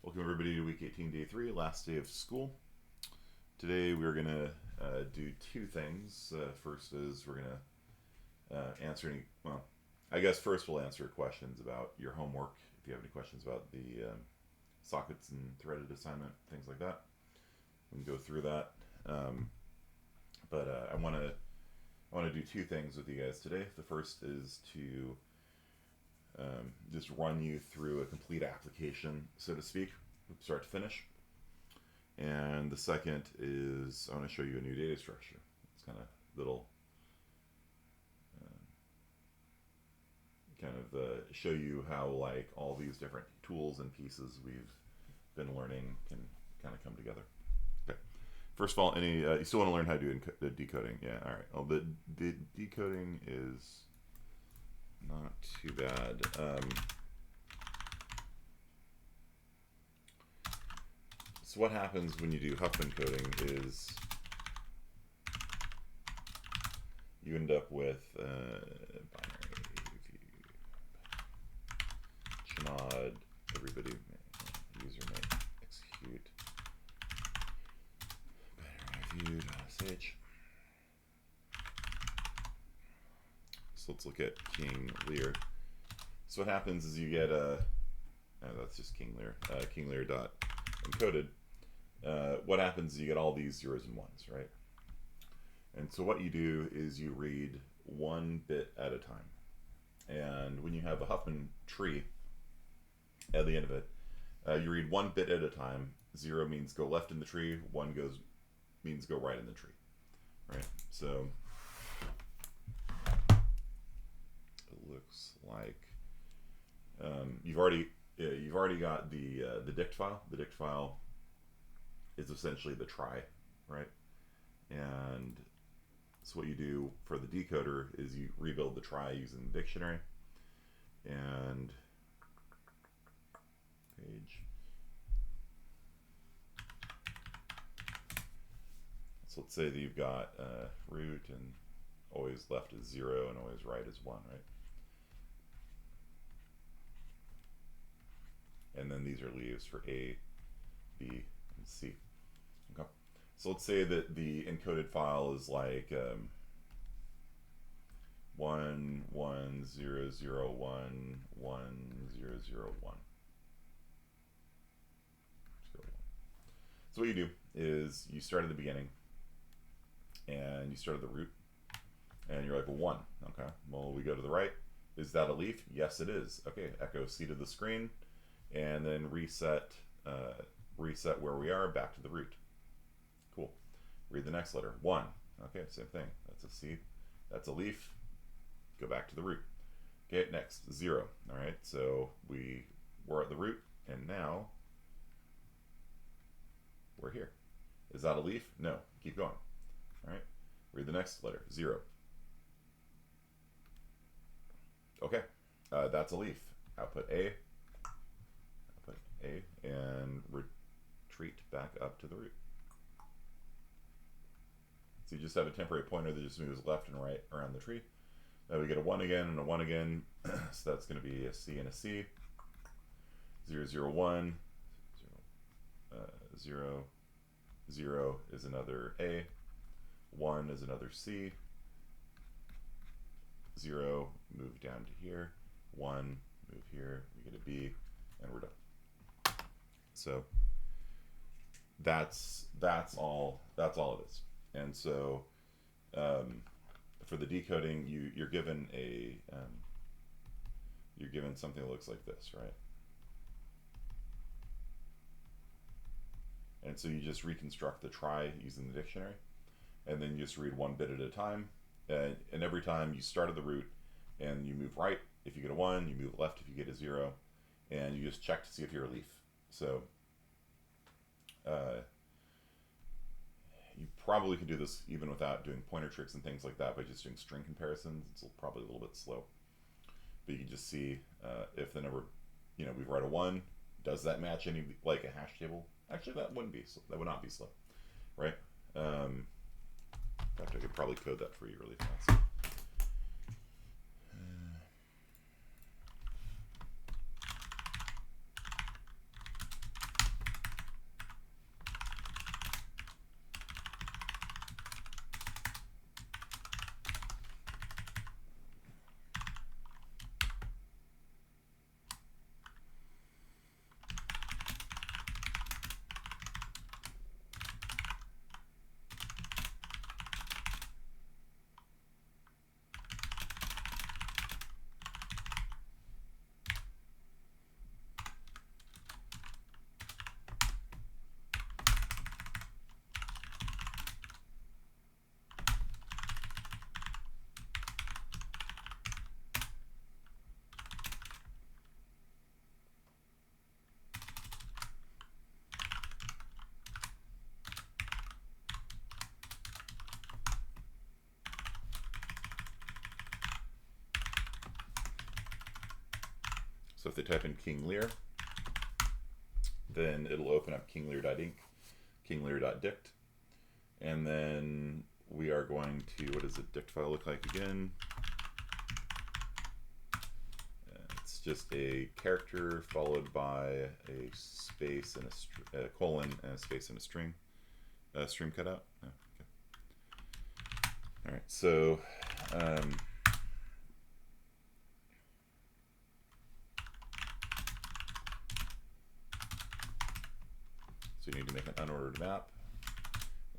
Welcome everybody to week 18, day 3, last day of school. Today we're going to do two things. First is we're going to answer any, well, I guess first we'll answer questions about your homework. If you have any questions about the sockets and threaded assignment, things like that, we can go through that. But I want to do two things with you guys today. The first is to just run you through a complete application, so to speak, from start to finish. And the second is I want to show you a new data structure. It's kind of little, show you how like all these different tools and pieces we've been learning can kind of come together. Okay. First of all, any you still want to learn how to do the decoding? Yeah. All right. Well, the decoding is not too bad. So what happens when you do Huffman coding is you end up with binary view, chnod, everybody, user may execute binary view.sh. So let's look at King Lear. So what happens is you get that's just King Lear, King Lear dot encoded. What happens is you get all these zeros and ones, right? And so what you do is you read one bit at a time. And when you have a Huffman tree at the end of it, you read one bit at a time. 0 means go left in the tree, 1 means go right in the tree, right? So looks like you've already got the dict file. The dict file is essentially the trie, right? And so what you do for the decoder is you rebuild the trie using the dictionary. And page. So let's say that you've got root and always left is 0 and always right is 1, right? And then these are leaves for A, B, and C. Okay. So let's say that the encoded file is like 110011001. So what you do is you start at the beginning and you start at the root and you're like, well, 1. Okay. Well, we go to the right. Is that a leaf? Yes, it is. Okay. Echo C to the screen. And then reset where we are back to the root. Cool. Read the next letter. 1. Okay, same thing. That's a C. That's a leaf. Go back to the root. Okay, next 0. All right, so we're at the root, and now we're here. Is that a leaf? No. Keep going. All right. Read the next letter. 0. Okay, that's a leaf. Output A. And retreat back up to the root. So you just have a temporary pointer that just moves left and right around the tree. Now we get a 1 again and a 1 again. So that's going to be a C and a C. 0, 0, 1. 0, 0 is another A. 1 is another C. 0, move down to here. 1, move here. We get a B, and we're done. So that's all it is. And so for the decoding, you're given something that looks like this, right? And so you just reconstruct the trie using the dictionary, and then you just read one bit at a time. And every time you start at the root and you move right if you get a 1, you move left if you get a 0, and you just check to see if you're a leaf. So you probably could do this even without doing pointer tricks and things like that by just doing string comparisons. It's probably a little bit slow. But you can just see if the number, we write a 1, does that match any, like a hash table? Actually, that would not be slow, right? In fact, I could probably code that for you really fast. So if they type in King Lear, then it'll open up kinglear.inc, kinglear.dict, and then we are going to, what does the dict file look like again? It's just a character followed by a space and a colon and a space and a string cutout. Oh, okay. All right, so so you need to make an unordered map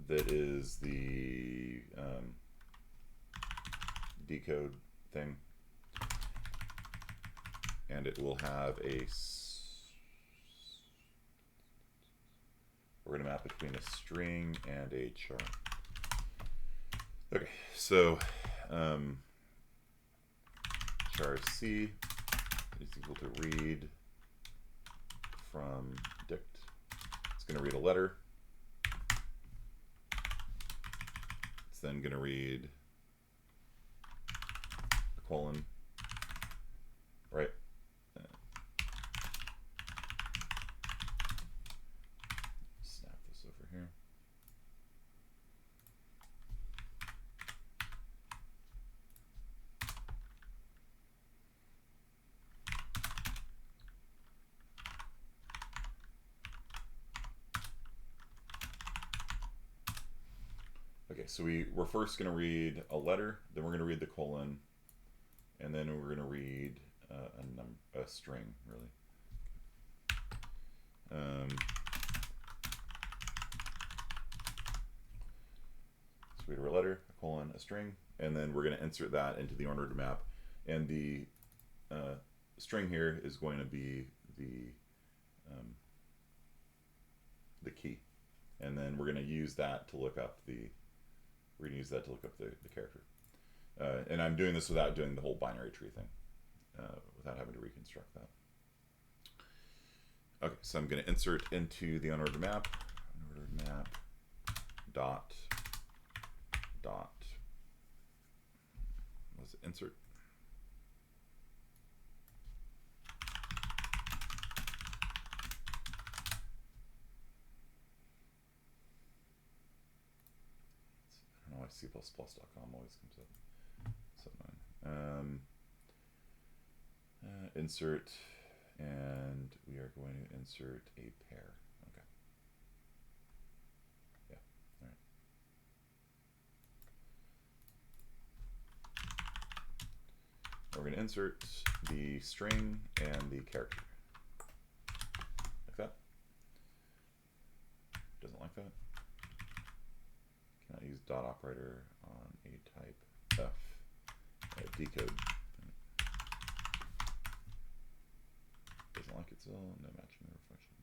that is the decode thing, and it will have we're going to map between a string and a char. Okay, so char C is equal to read from dict. It's going to read a letter. It's then going to read a colon, right? Snap this over here. Okay, so we're first going to read a letter, then we're going to read the colon, and then we're going to read a string, really. So we read a letter, a colon, a string, and then we're going to insert that into the unordered map. And the string here is going to be the key, and then we're going to use that to look up the character. And I'm doing this without doing the whole binary tree thing, without having to reconstruct that. Okay, so I'm going to insert into the unordered map, dot, what's it, insert? I don't know why C++.com always comes up. So insert, and we are going to insert a pair. Okay. Yeah. All right. We're going to insert the string and the character. Like that. Doesn't like that. Cannot use dot operator on a type F. Decode. Doesn't like it still. No matching or reflection.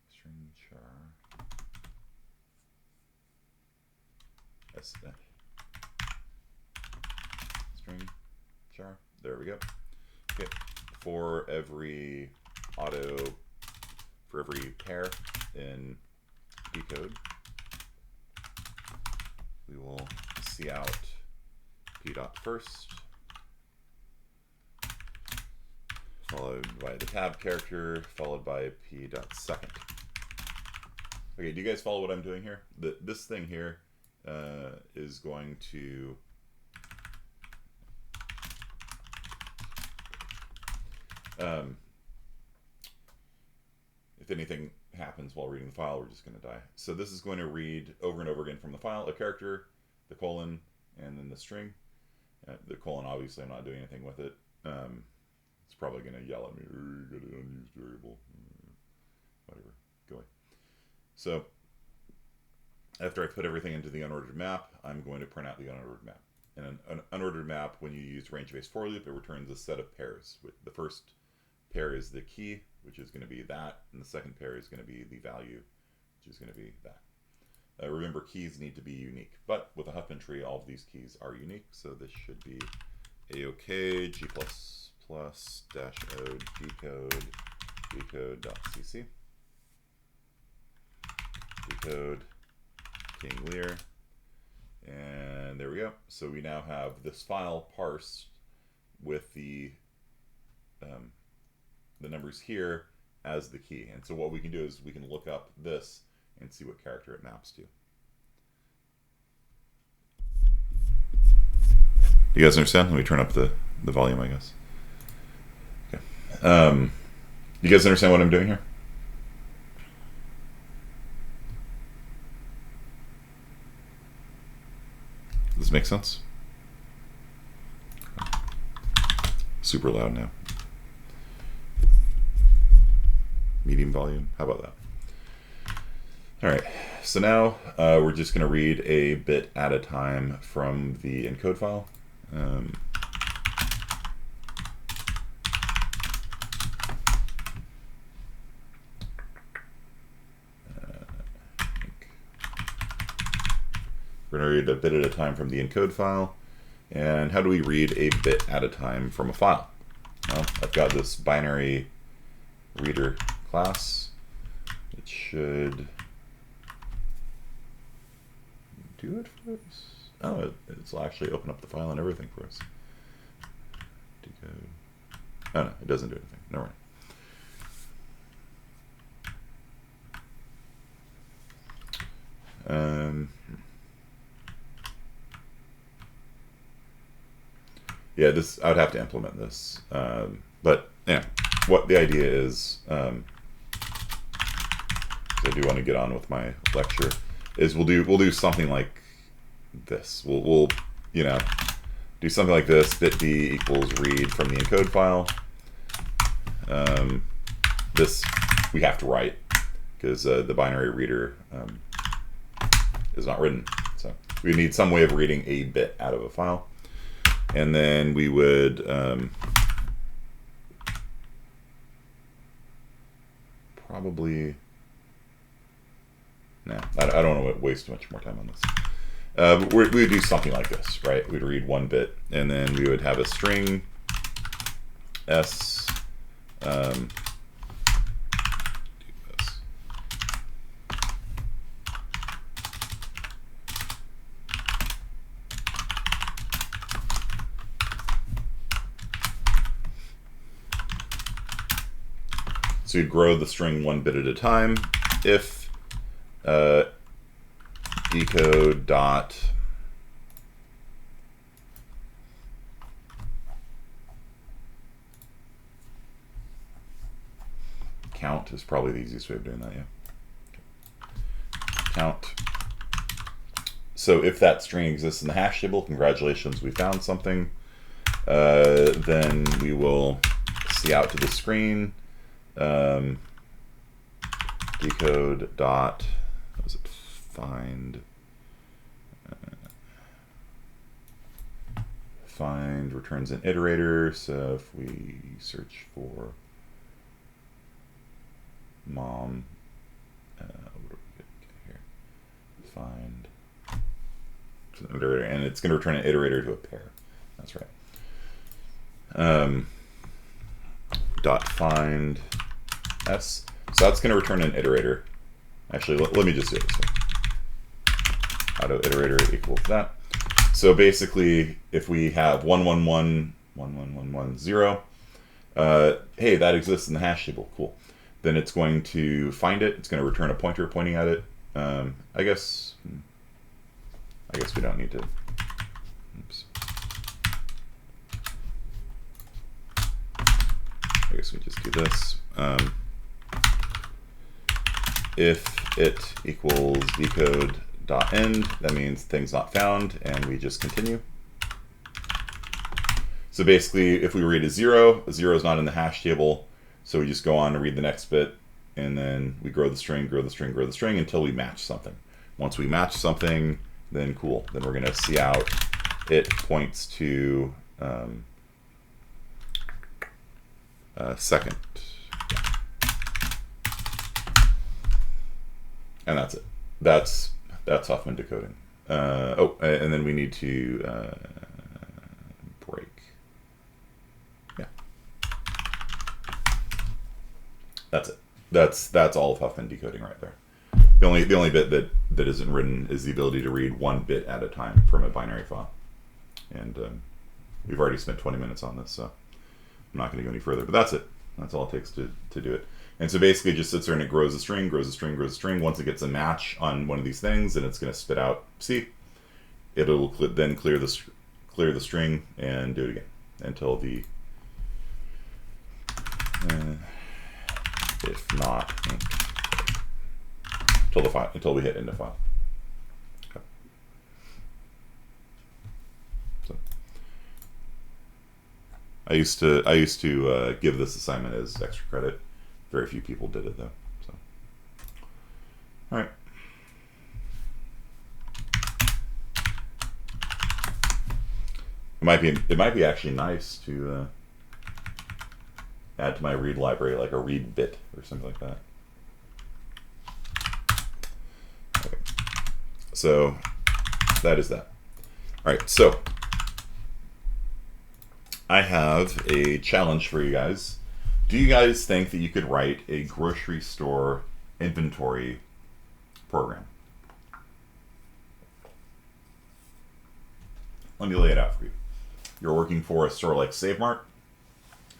String char. That's string char. There we go. Okay. For every pair in decode, we will see out p dot first, followed by the tab character, followed by p dot second. Okay, do you guys follow what I'm doing here? This thing here is going to if anything happens while reading the file, we're just going to die. So this is going to read over and over again from the file a character, the colon, and then the string. The colon, obviously, I'm not doing anything with it. It's probably going to yell at me, you got an unused variable. Whatever, go away. So after I put everything into the unordered map, I'm going to print out the unordered map. And an unordered map, when you use range-based for loop, it returns a set of pairs. The first pair is the key, which is going to be that, and the second pair is going to be the value, which is going to be that. Remember, keys need to be unique, but with a Huffman tree, all of these keys are unique, so this should be a-OK, g++ -o decode.cc, decode King Lear, and there we go. So we now have this file parsed with the the numbers here as the key. And so what we can do is we can look up this and see what character it maps to. Do you guys understand? Let me turn up the volume, I guess. Okay. You guys understand what I'm doing here? Does this make sense? Super loud now. Medium volume. How about that? All right. So now we're just going to read a bit at a time from the encode file. We're going to read a bit at a time from the encode file. And how do we read a bit at a time from a file? Well, I've got this binary reader class. It should do it for us. Oh, it'll actually open up the file and everything for us. Decode. Oh no, it doesn't do anything. Never mind. Yeah, this I would have to implement this, but yeah, what the idea is, I do want to get on with my lecture, is we'll do something like this. We'll you know, do something like this. Bit b equals read from the encode file. This we have to write because the binary reader is not written, so we need some way of reading a bit out of a file. And then we would probably, no, I don't want to waste much more time on this. We would do something like this, right? We'd read one bit, and then we would have a string s. So you'd grow the string one bit at a time. If decode dot count is probably the easiest way of doing that, yeah. Count. So if that string exists in the hash table, congratulations, we found something. Then we will see out to the screen. Decode dot, what was it, find returns an iterator. So if we search for mom, what do we get here? Find an iterator, and it's going to return an iterator to a pair. That's right. Dot find s. So that's going to return an iterator. Actually, let me just do it this way. Auto iterator equals that. So basically, if we have 1, 1, 1, 1, 1, 1, 1, 0, hey, that exists in the hash table. Cool. Then it's going to find it. It's going to return a pointer pointing at it. I guess we don't need to. Oops. I guess we just do this. If it equals decode dot end, that means things not found, and we just continue. So basically, if we read a 0 is not in the hash table, so we just go on to read the next bit, and then we grow the string, grow the string, grow the string until we match something. Once we match something, then cool. Then we're going to see out. It points to second. And that's it. That's Huffman decoding. Oh, and then we need to break. Yeah, that's it. That's all of Huffman decoding right there. The only bit that isn't written is the ability to read one bit at a time from a binary file. And we've already spent 20 minutes on this, so I'm not going to go any further. But that's it. That's all it takes to do it. And so basically it just sits there and it grows a string, grows a string, grows a string. Once it gets a match on one of these things, then it's going to spit out C. It'll then clear the string and do it again until the if not until we hit end of file. Okay. So I used to give this assignment as extra credit. Very few people did it though. So all right. It might be actually nice to add to my read library like a read bit or something like that. Okay. So that is that. All right, so I have a challenge for you guys. Do you guys think that you could write a grocery store inventory program? Let me lay it out for you. You're working for a store like Save Mart.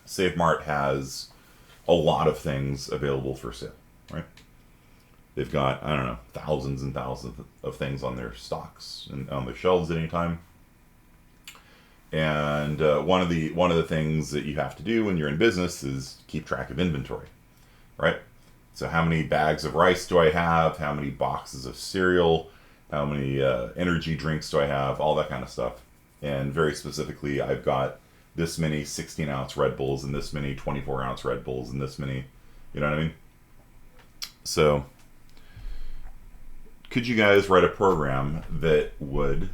Save Mart has a lot of things available for sale, right? They've got, I don't know, thousands and thousands of things on their stocks and on their shelves at any time. And one of the things that you have to do when you're in business is keep track of inventory, right? So how many bags of rice do I have? How many boxes of cereal? How many energy drinks do I have? All that kind of stuff. And very specifically, I've got this many 16-ounce Red Bulls and this many 24-ounce Red Bulls and this many, you know what I mean? So could you guys write a program that would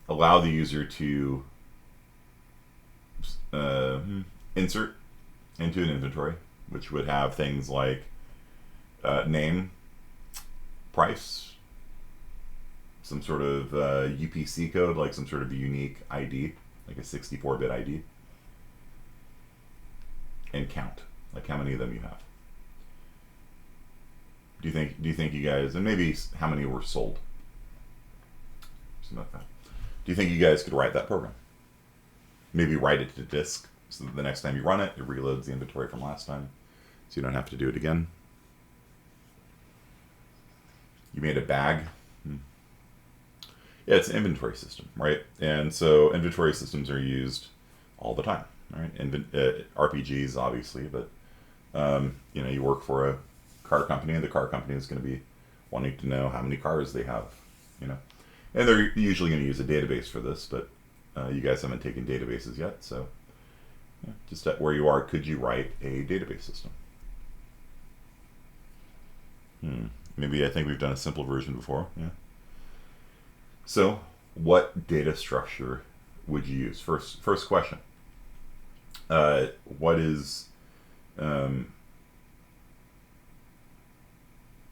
allow the user to insert into an inventory, which would have things like name, price, some sort of UPC code, like some sort of unique ID, like a 64-bit ID, and count, like how many of them you have. Do you think you guys, and maybe how many were sold, something like that. Do you think you guys could write that program? Maybe write it to disk so that the next time you run it, it reloads the inventory from last time, so you don't have to do it again. You made a bag. Yeah, it's an inventory system, right? And so inventory systems are used all the time, right? RPGs, obviously, but you know, you work for a car company, and the car company is going to be wanting to know how many cars they have, you know. And they're usually going to use a database for this, but you guys haven't taken databases yet, so yeah, just at where you are, could you write a database system? Maybe I think we've done a simple version before, yeah. So, what data structure would you use? First question.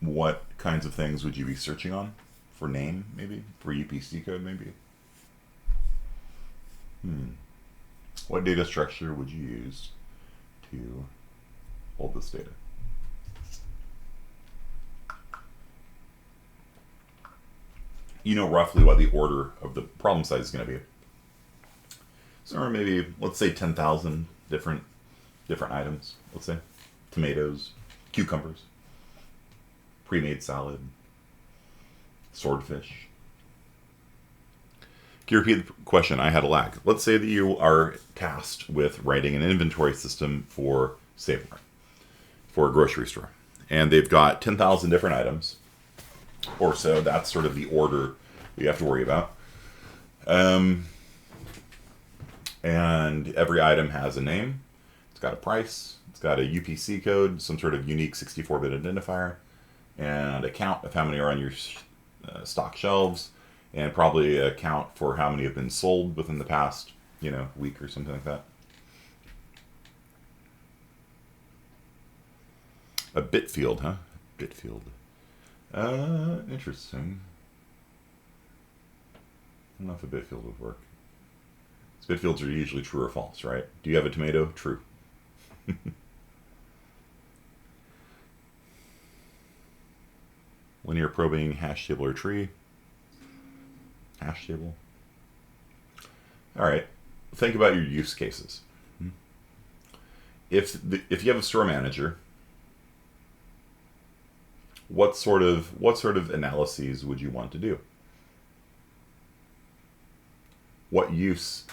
What kinds of things would you be searching on? For name, maybe? For UPC code, maybe? What data structure would you use to hold this data? You know roughly what the order of the problem size is going to be. So maybe, let's say 10,000 different items, let's say. Tomatoes, cucumbers, pre-made salad, swordfish. Can you repeat the question? I had a lag. Let's say that you are tasked with writing an inventory system for Save Mart, for a grocery store. And they've got 10,000 different items, or so. That's sort of the order you have to worry about. And every item has a name. It's got a price. It's got a UPC code, some sort of unique 64-bit identifier, and a count of how many are on your stock shelves, and probably a count for how many have been sold within the past, you know, week or something like that. A bit field, huh? Bit field. Interesting. I don't know if a bit field would work. Bit fields are usually true or false, right? Do you have a tomato? True. Linear probing, hash table, or tree? Hash table. All right. Think about your use cases. if you have a store manager, what sort of analyses would you want to do? What use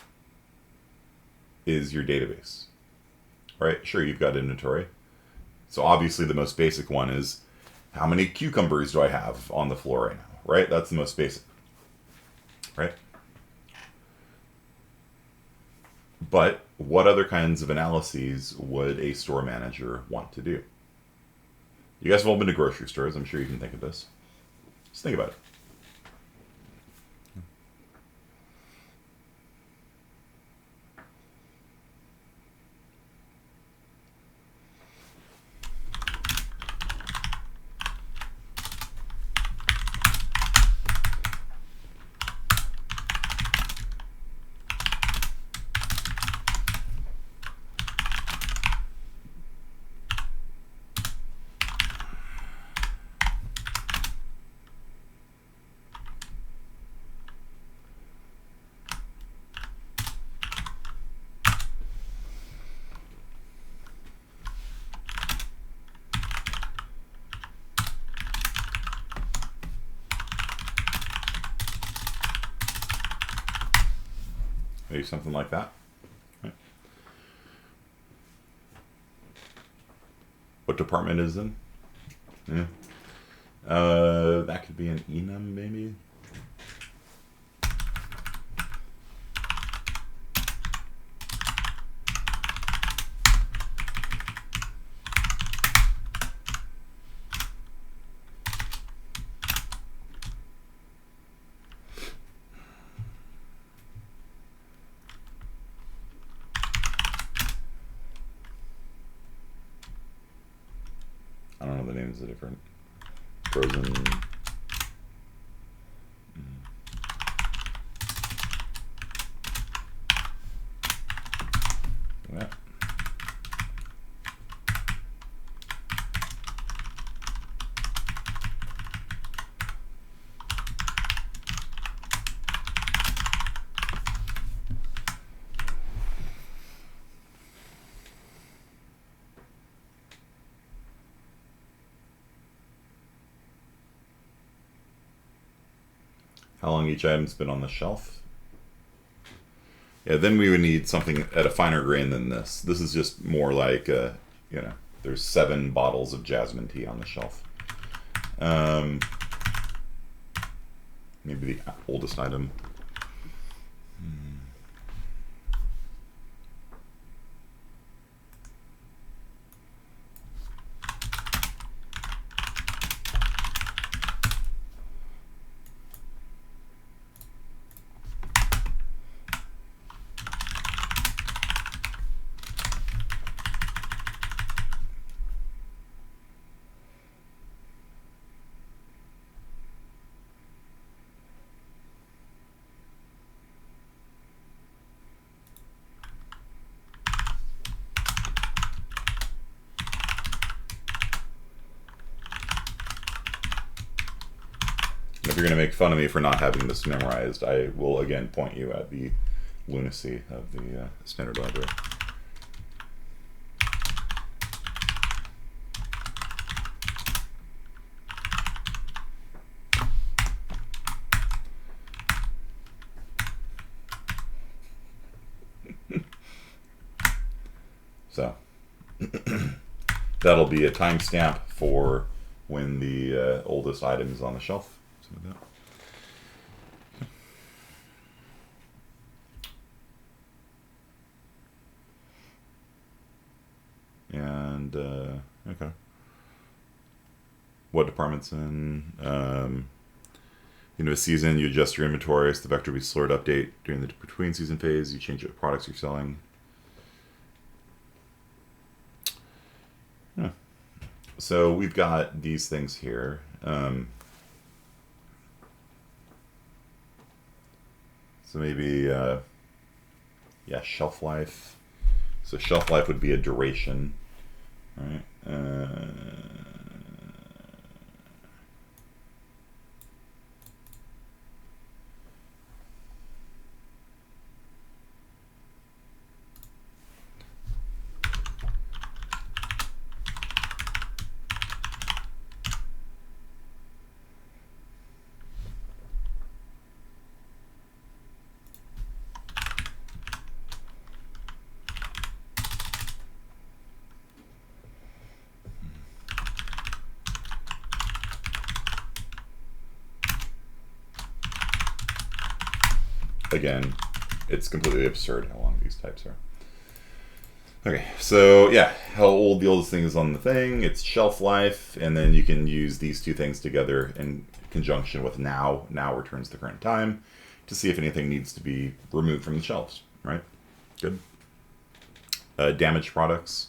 is your database? Right? Sure, you've got inventory. So obviously the most basic one is, how many cucumbers do I have on the floor right now? Right? That's the most basic. Right? But what other kinds of analyses would a store manager want to do? You guys have all been to grocery stores. I'm sure you can think of this. Just think about it. Maybe something like that. Right. What department is in? Yeah. That could be an enum, maybe. I don't know the names of different frozen. Yeah. How long each item's been on the shelf. Yeah, then we would need something at a finer grain than this. This is just more like, you know, there's 7 bottles of jasmine tea on the shelf. Maybe the oldest item. If you're going to make fun of me for not having this memorized, I will again point you at the lunacy of the standard library. So that'll be a timestamp for when the oldest item is on the shelf. Something like that. And okay, what department's in? Into a season, you adjust your inventory so the vector will be slower to update during the between season phase. You change what products you're selling. Yeah. So we've got these things here. So maybe, yeah, shelf life. So shelf life would be a duration, right? again, it's completely absurd how long these types are. Okay, so yeah, how old the oldest thing is on the thing, its shelf life, and then you can use these two things together in conjunction with now. Now returns the current time to see if anything needs to be removed from the shelves, right? Good. Damaged products.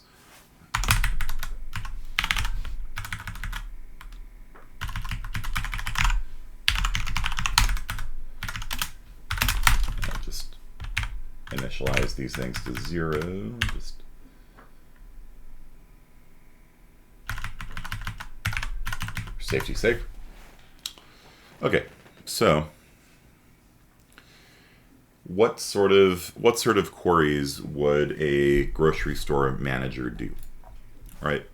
Just initialize these things to 0. Just safety's sake. Okay, so what sort of queries would a grocery store manager do? Right.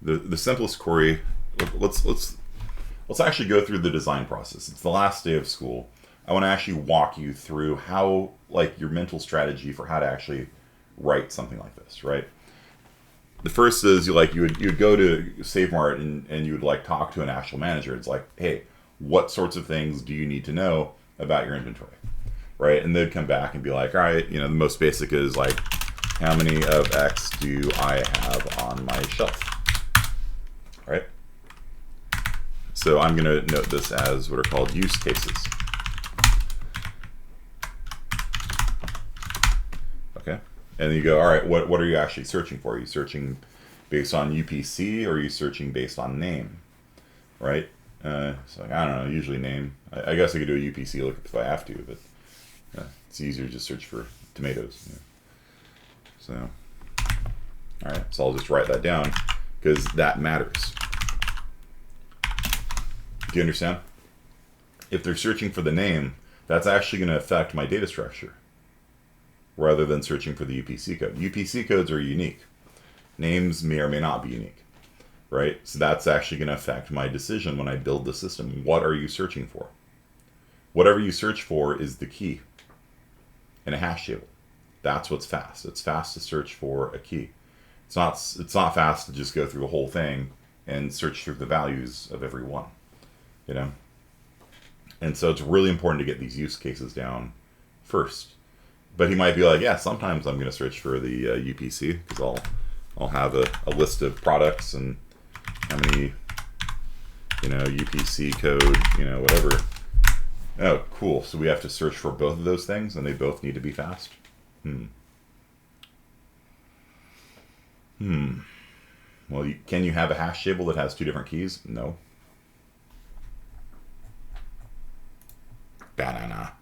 The simplest query. Let's actually go through the design process. It's the last day of school. I want to actually walk you through how, like, your mental strategy for how to actually write something like this, right? The first is you would go to Save Mart and you would like talk to an actual manager. It's like, hey, what sorts of things do you need to know about your inventory, right? And they'd come back and be like, all right, the most basic is like, how many of X do I have on my shelf, right? So I'm going to note this as what are called use cases. Okay. And then you go, all right, what are you actually searching for? Are you searching based on UPC or are you searching based on name, right? So I don't know, usually name. I guess I could do a UPC look if I have to, but it's easier to just search for tomatoes. So, all right, so I'll just write that down because that matters. Do you understand? If they're searching for the name, that's actually going to affect my data structure rather than searching for the UPC code. UPC codes are unique. Names may or may not be unique, right? So that's actually going to affect my decision when I build the system. What are you searching for? Whatever you search for is the key in a hash table. That's what's fast. It's fast to search for a key. It's not fast to just go through the whole thing and search through the values of every one, And so it's really important to get these use cases down first. But he might be like, yeah, sometimes I'm going to search for the UPC because I'll have a list of products and how many, UPC code, whatever. Oh, cool. So we have to search for both of those things and they both need to be fast. Well, can you have a hash table that has two different keys? No. Banana.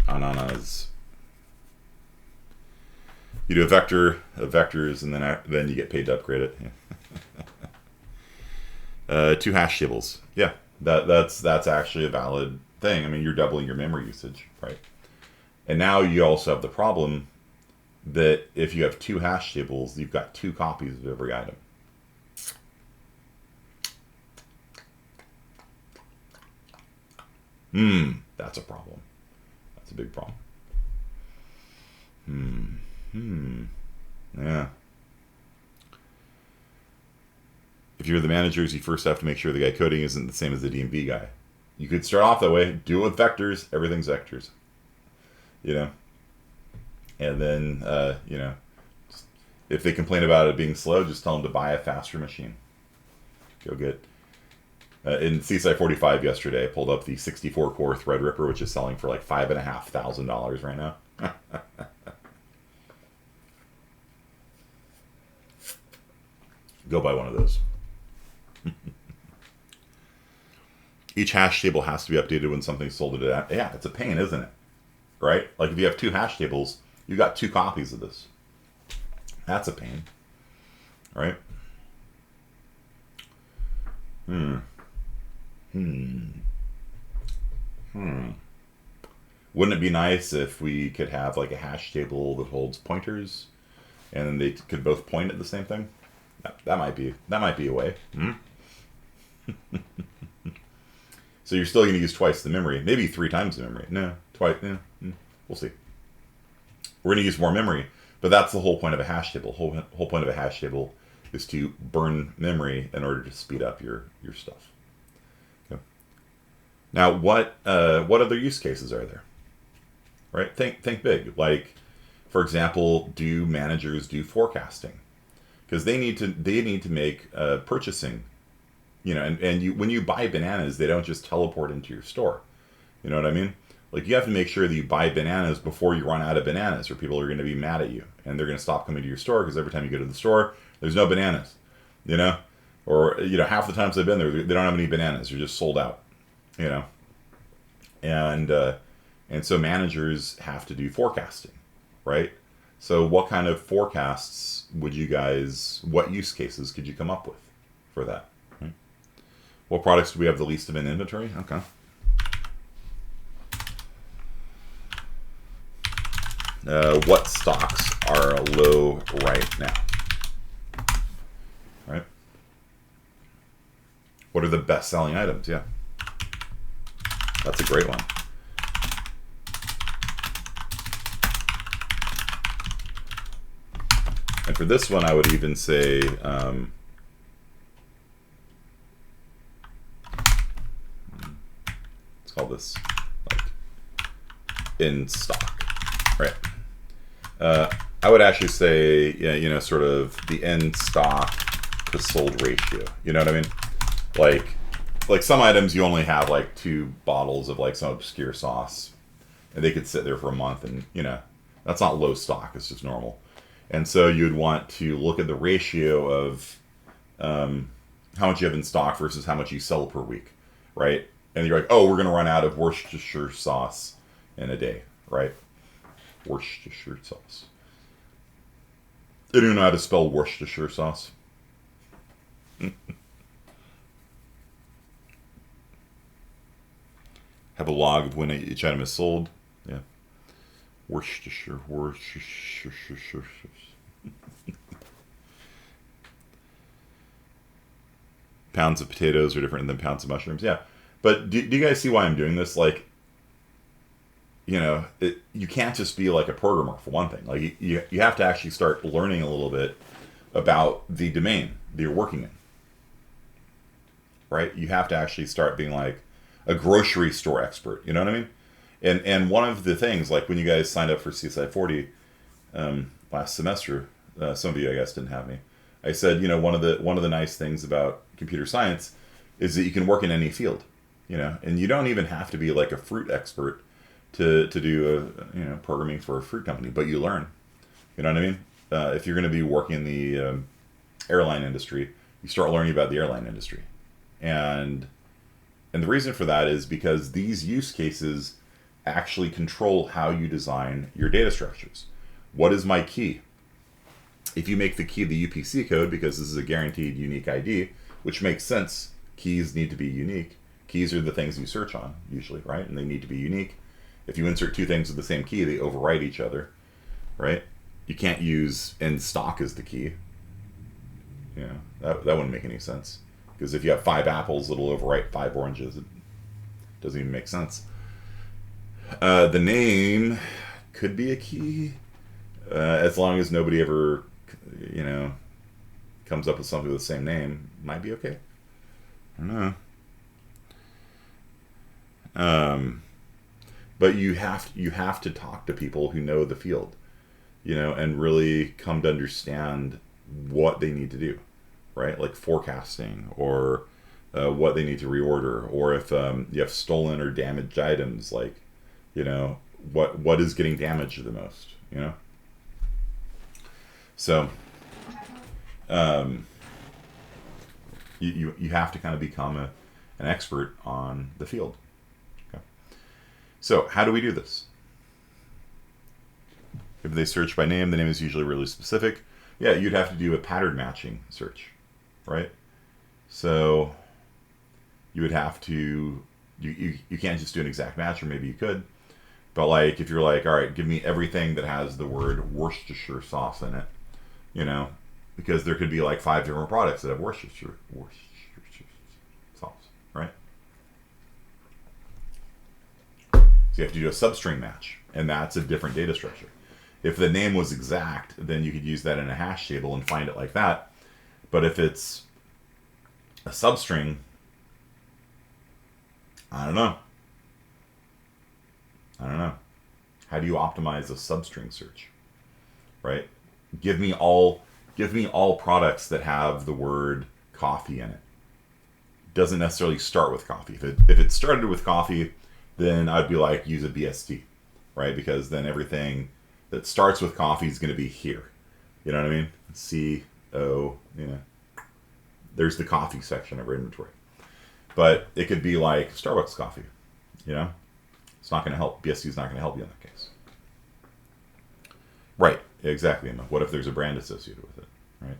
Ananas. You do a vector of vectors, and then you get paid to upgrade it. 2 hash tables. Yeah, that's actually a valid thing. I mean, you're doubling your memory usage, right? And now you also have the problem that if you have 2 hash tables, you've got 2 copies of every item. That's a problem. That's a big problem. Yeah. If you're the managers, you first have to make sure the guy coding isn't the same as the DMV guy. You could start off that way, do it with vectors, everything's vectors. And then, if they complain about it being slow, just tell them to buy a faster machine. Go get. In CSCI 45 yesterday, I pulled up the 64-core Threadripper, which is selling for like $5,500 right now. Go buy one of those. Each hash table has to be updated when something's sold at it. Yeah, it's a pain, isn't it? Right? Like if you have 2 hash tables, you got 2 copies of this. That's a pain. Right? Wouldn't it be nice if we could have like a hash table that holds pointers and then they could both point at the same thing? That might be a way. So you're still going to use twice the memory, maybe 3 times the memory. No, twice. Yeah, we'll see. We're going to use more memory, but that's the whole point of a hash table. Whole point of a hash table is to burn memory in order to speed up your stuff. Okay. Now, what other use cases are there? Right? Think big. Like, for example, do managers do forecasting? Because they need to make purchasing. And when you buy bananas, they don't just teleport into your store. You know what I mean? Like, you have to make sure that you buy bananas before you run out of bananas, or people are going to be mad at you and they're going to stop coming to your store, because every time you go to the store, there's no bananas. Or half the times I've been there, they don't have any bananas. They're just sold out. And so managers have to do forecasting, right? So what kind of forecasts what use cases could you come up with for that? Right? What products do we have the least of in inventory? Okay. What stocks are low right now? Right? What are the best-selling items? Yeah. That's a great one. And for this one, I would even say, let's call this like in stock, right? I would actually say, sort of the in stock to sold ratio. You know what I mean? Like some items you only have like 2 bottles of like some obscure sauce, and they could sit there for a month, and that's not low stock. It's just normal. And so you'd want to look at the ratio of how much you have in stock versus how much you sell per week, right? And you're like, oh, we're going to run out of Worcestershire sauce in a day, right? Worcestershire sauce. They don't know how to spell Worcestershire sauce. Have a log of when each item is sold. Yeah. Worcestershire. Pounds of potatoes are different than pounds of mushrooms. Yeah. But do you guys see why I'm doing this? Like, you can't just be like a programmer, for one thing. Like, you have to actually start learning a little bit about the domain that you're working in. Right? You have to actually start being like a grocery store expert. You know what I mean? And one of the things, like when you guys signed up for CSCI 40 last semester, some of you, I guess, didn't have me. I said, one of the nice things about computer science is that you can work in any field, and you don't even have to be like a fruit expert to do programming for a fruit company, but you learn. You know what I mean? If you're going to be working in the airline industry, you start learning about the airline industry, and the reason for that is because these use cases actually control how you design your data structures. What is my key? If you make the key the UPC code, because this is a guaranteed unique ID, which makes sense, keys need to be unique. Keys are the things you search on, usually, right? And they need to be unique. If you insert 2 things with the same key, they overwrite each other, right? You can't use in stock as the key. That wouldn't make any sense. Because if you have 5 apples, it'll overwrite 5 oranges. It doesn't even make sense. The name could be a key, as long as nobody ever, comes up with something with the same name. Might be okay. I don't know. But you have to talk to people who know the field, and really come to understand what they need to do, right? Like forecasting, or what they need to reorder, or if you have stolen or damaged items, like, what is getting damaged the most, So, you have to kind of become an expert on the field. Okay. So how do we do this? If they search by name, the name is usually really specific. Yeah, you'd have to do a pattern matching search, right? So you would have to, you can't just do an exact match, or maybe you could. But like, if you're like, all right, give me everything that has the word Worcestershire sauce in it, because there could be like 5 different products that have Worcestershire sauce, right? So you have to do a substring match, and that's a different data structure. If the name was exact, then you could use that in a hash table and find it like that. But if it's a substring, I don't know. How do you optimize a substring search? Right? Give me all products that have the word coffee in it. Doesn't necessarily start with coffee. If it started with coffee, then I'd be like, use a BST, right? Because then everything that starts with coffee is going to be here. You know what I mean? C-O, there's the coffee section of our inventory. But it could be like Starbucks coffee, It's not going to help. BST is not going to help you in that case. Right, exactly. What if there's a brand associated with it, right?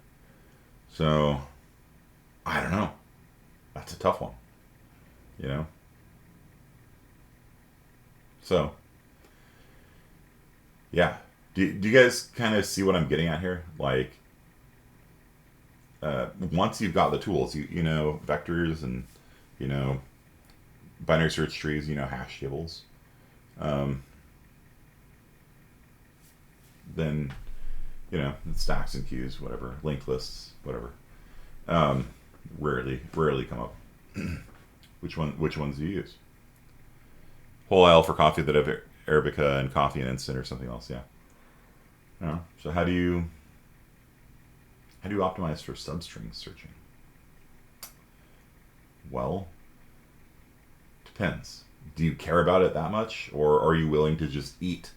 So, I don't know. That's a tough one, So, yeah. Do you guys kind of see what I'm getting at here? Like, once you've got the tools, vectors and, binary search trees, hash tables, then, stacks and queues, whatever, linked lists, whatever, rarely come up. Which ones do you use? Whole aisle for coffee that have Arabica and coffee and instant or something else, yeah. So how do you optimize for substring searching? Well, depends. Do you care about it that much, or are you willing to just eat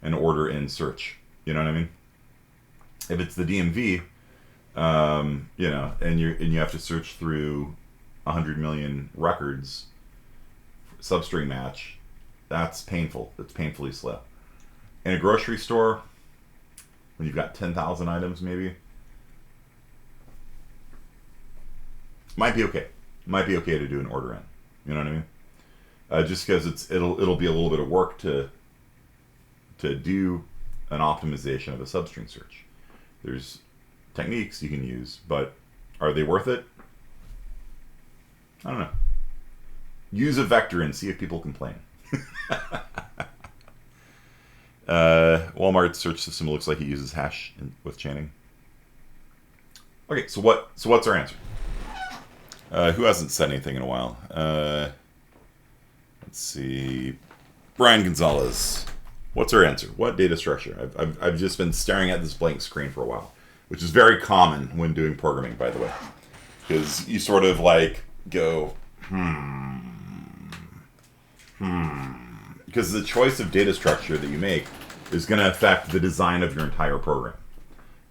an order in search? You know what I mean? If it's the DMV, and you have to search through 100 million records, substring match, that's painful. It's painfully slow. In a grocery store, when you've got 10,000 items, maybe, might be okay. Might be okay to do an order in. You know what I mean? Just because it'll be a little bit of work to do an optimization of a substring search. There's techniques you can use, but are they worth it? I don't know. Use a vector and see if people complain. Walmart search system looks like it uses hash with chaining. Okay, so what's our answer? Who hasn't said anything in a while? Let's see. Brian Gonzalez. What's our answer? What data structure? I've just been staring at this blank screen for a while, which is very common when doing programming, by the way, because you sort of like go, because the choice of data structure that you make is going to affect the design of your entire program,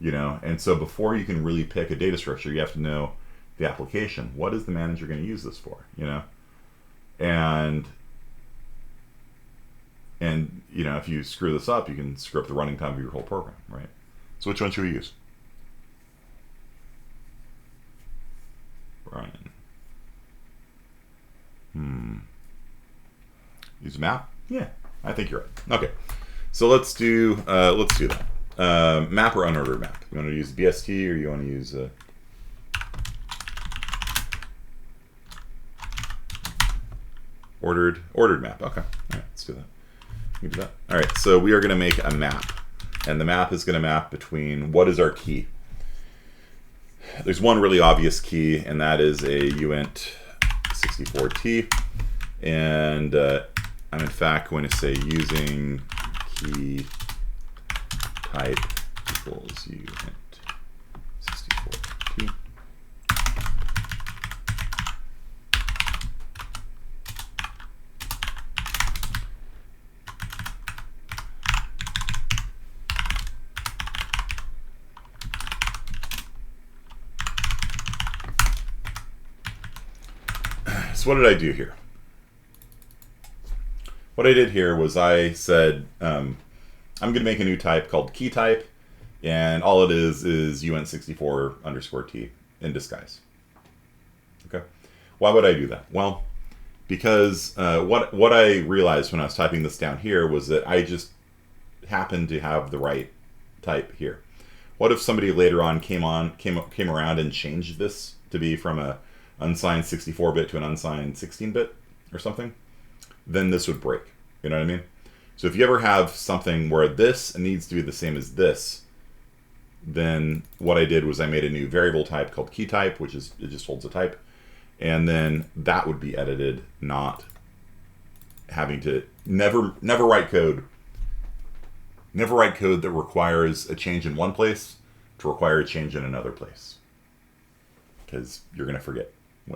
and so before you can really pick a data structure, you have to know the application. What is the manager going to use this for, and if you screw this up, you can screw up the running time of your whole program, right? So which one should we use? Brian. Use a map? Yeah, I think you're right. Okay, so let's do that. Map or unordered map? You want to use BST or you want to use ordered map? Okay, all right, let's do that. We do that. All right, so we are going to make a map, and the map is going to map between what is our key. There's one really obvious key, and that is a uint64t, and I'm in fact going to say using key type equals uint64t. So what did I do here? What I did here was I said, I'm going to make a new type called key type, and all it is uint64 underscore t in disguise. Okay. Why would I do that? Well, because what I realized when I was typing this down here was that I just happened to have the right type here. What if somebody later on came around and changed this to be from a unsigned 64-bit to an unsigned 16-bit or something? Then this would break. You know what I mean? So if you ever have something where this needs to be the same as this, then what I did was I made a new variable type called key type, which is, it just holds a type. And then that would be edited, not having to, never write code. Never write code that requires a change in one place to require a change in another place. Because you're going to forget.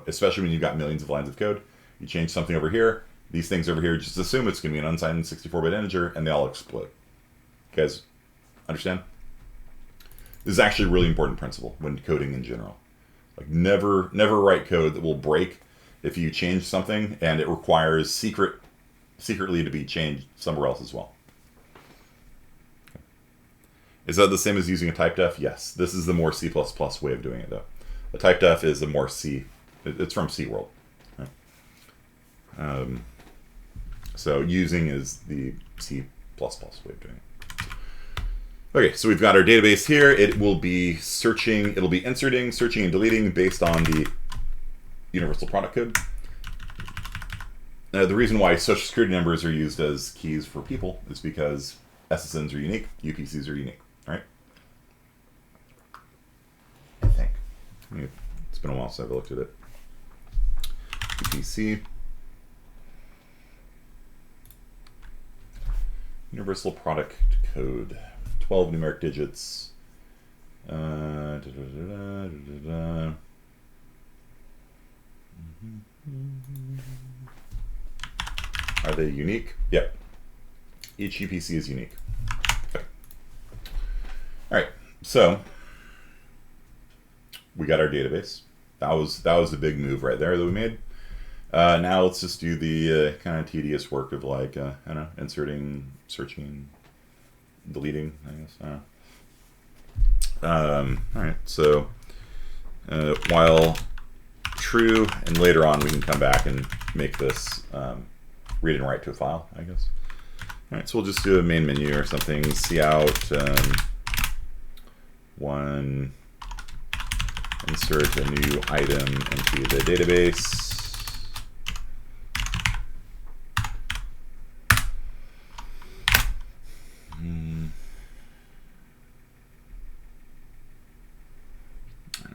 Especially when you've got millions of lines of code. You change something over here, these things over here, just assume it's going to be an unsigned 64-bit integer, and they all explode. You guys understand? This is actually a really important principle when coding in general. Like never write code that will break if you change something and it requires secretly to be changed somewhere else as well. Is that the same as using a type def? Yes. This is the more C++ way of doing it, though. A type def is a more C. It's from C world. Right? So using is the C++ way of doing it. Okay, so we've got our database here. It will be searching. It'll be inserting, searching, and deleting based on the universal product code. The reason why social security numbers are used as keys for people is because SSNs are unique, UPCs are unique. Right? I think. It's been a while since I've looked at it. UPC. Universal product code. 12 numeric digits. Are they unique? Yep. Each UPC is unique. All right, so we got our database. That was a big move right there that we made. Now let's just do the kind of tedious work of like I don't know, inserting, searching, deleting. I guess. All right, so while true, and later on we can come back and make this read and write to a file. I guess. All right, so we'll just do a main menu or something. Cout. One, insert a new item into the database.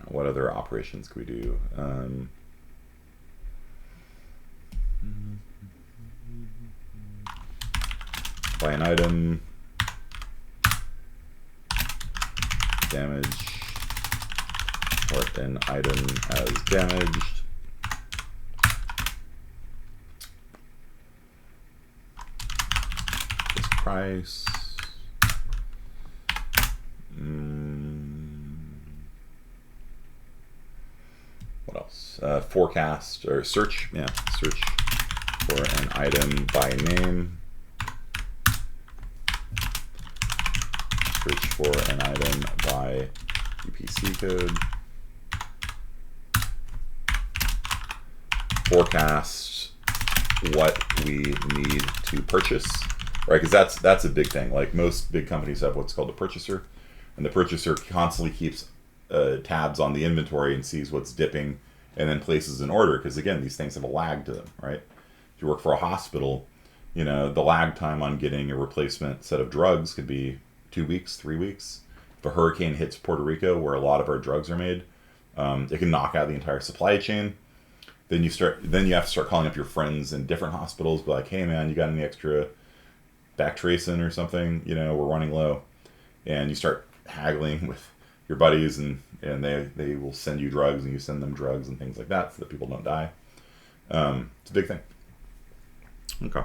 What other operations can we do? By an item. Damage or an item as damaged. This price. What else? Forecast or search. Yeah, search for an item by name. Search for an item by UPC code. Forecast what we need to purchase, right? Because that's a big thing. Like most big companies have what's called a purchaser, and the purchaser constantly keeps tabs on the inventory and sees what's dipping, and then places an order. Because again, these things have a lag to them, right? If you work for a hospital, you know the lag time on getting a replacement set of drugs could be 2 weeks, 3 weeks. If a hurricane hits Puerto Rico, where a lot of our drugs are made, it can knock out the entire supply chain. Then you have to start calling up your friends in different hospitals, be like, hey man, you got any extra Bactracin or something? You know, we're running low. And you start haggling with your buddies, and they will send you drugs, and you send them drugs and things like that so that people don't die. It's a big thing. Okay.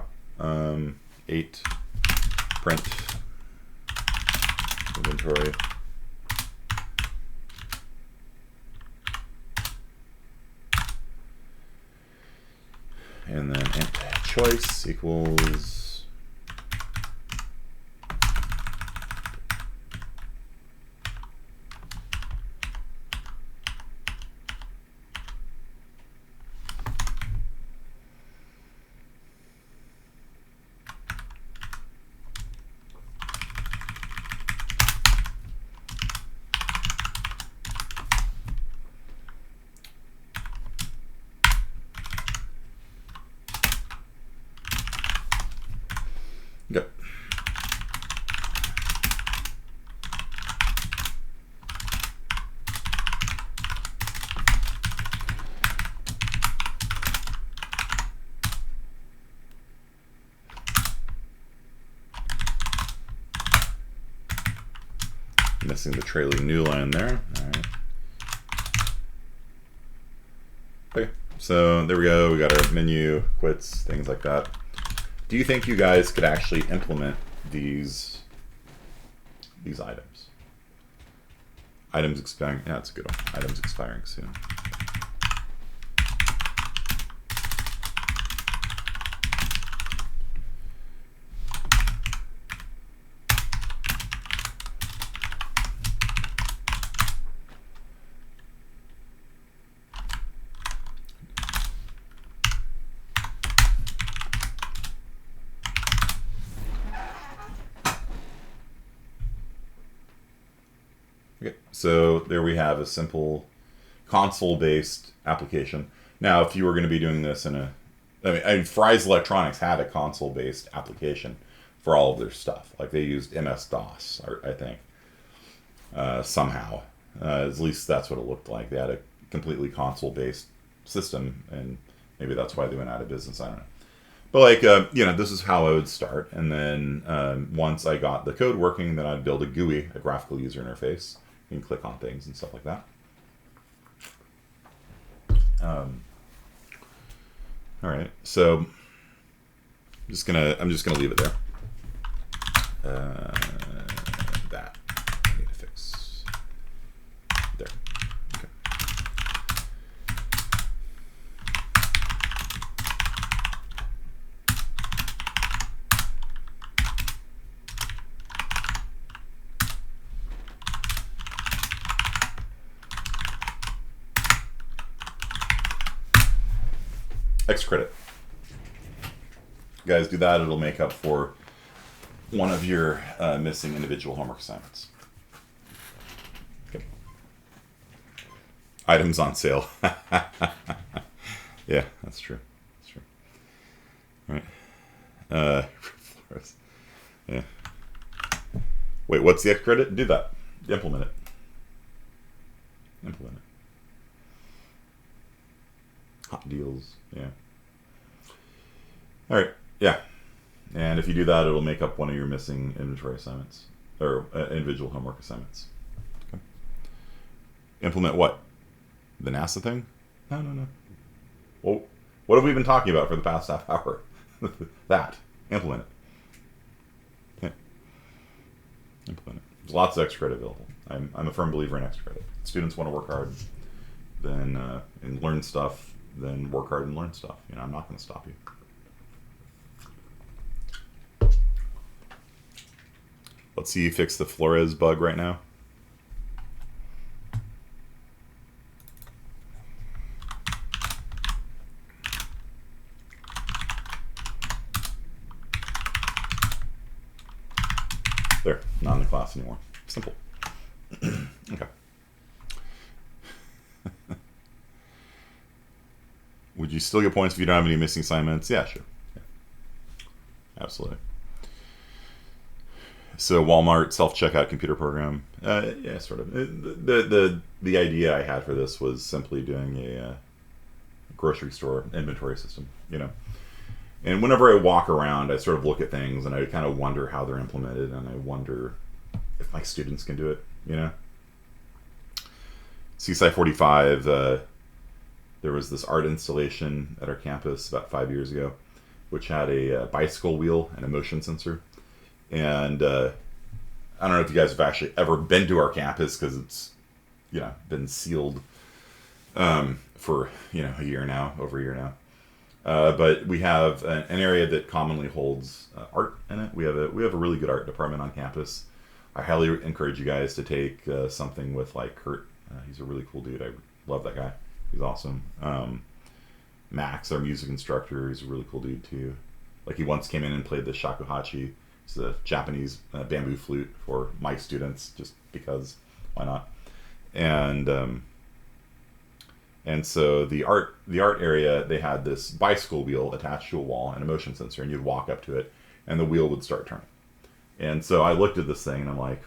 8 print inventory. And then int choice equals Missing the trailing new line there. All right. Okay, so there we go. We got our menu, quits, things like that. Do you think you guys could actually implement these items? Items expiring. Yeah, that's a good one. Items expiring soon. Okay, so there we have a simple console-based application. Now, if you were going to be doing this in a, I mean, Fry's Electronics had a console-based application for all of their stuff. Like they used MS-DOS, I think, somehow. At least that's what it looked like. They had a completely console-based system, and maybe that's why they went out of business. I don't know. But like, you know, this is how I would start. And then once I got the code working, then I'd build a GUI, a graphical user interface. You can click on things and stuff like that. All right, so I'm just gonna leave it there. That I need to fix there. Okay. X credit. You guys do that, it'll make up for one of your missing individual homework assignments. Okay. Items on sale. Yeah, that's true. That's true. All right. Yeah. Wait, what's the X credit? Do that. Implement it. Implement it. Hot deals. Yeah. All right. Yeah. And if you do that, it'll make up one of your missing inventory assignments or individual homework assignments. Okay. Implement what? The NASA thing? No. Well, what have we been talking about for the past half hour? That. Implement it. Yeah. Implement it. There's lots of X credit available. I'm a firm believer in X credit. Students want to work hard, then and learn stuff, then work hard and learn stuff. You know, I'm not going to stop you. Let's see you fix the Flores bug right now. There, not in the class anymore. Simple. Okay. Would you still get points if you don't have any missing assignments? Yeah, sure. Yeah. Absolutely. So Walmart self-checkout computer program. Yeah, sort of. The idea I had for this was simply doing a grocery store inventory system, you know. And whenever I walk around, I sort of look at things and I kind of wonder how they're implemented, and I wonder if my students can do it, you know. CSCI 45, there was this art installation at our campus about 5 years ago, which had a bicycle wheel and a motion sensor. And I don't know if you guys have actually ever been to our campus because it's, you know, been sealed for, you know, over a year now. But we have an area that commonly holds art in it. We have a really good art department on campus. I highly encourage you guys to take something with like Kurt. He's a really cool dude. I love that guy. He's awesome. Max, our music instructor, is a really cool dude too. Like he once came in and played the shakuhachi. It's a Japanese bamboo flute for my students, just because, why not? And so the art area, they had this bicycle wheel attached to a wall and a motion sensor, and you'd walk up to it, and the wheel would start turning. And so I looked at this thing, and I'm like,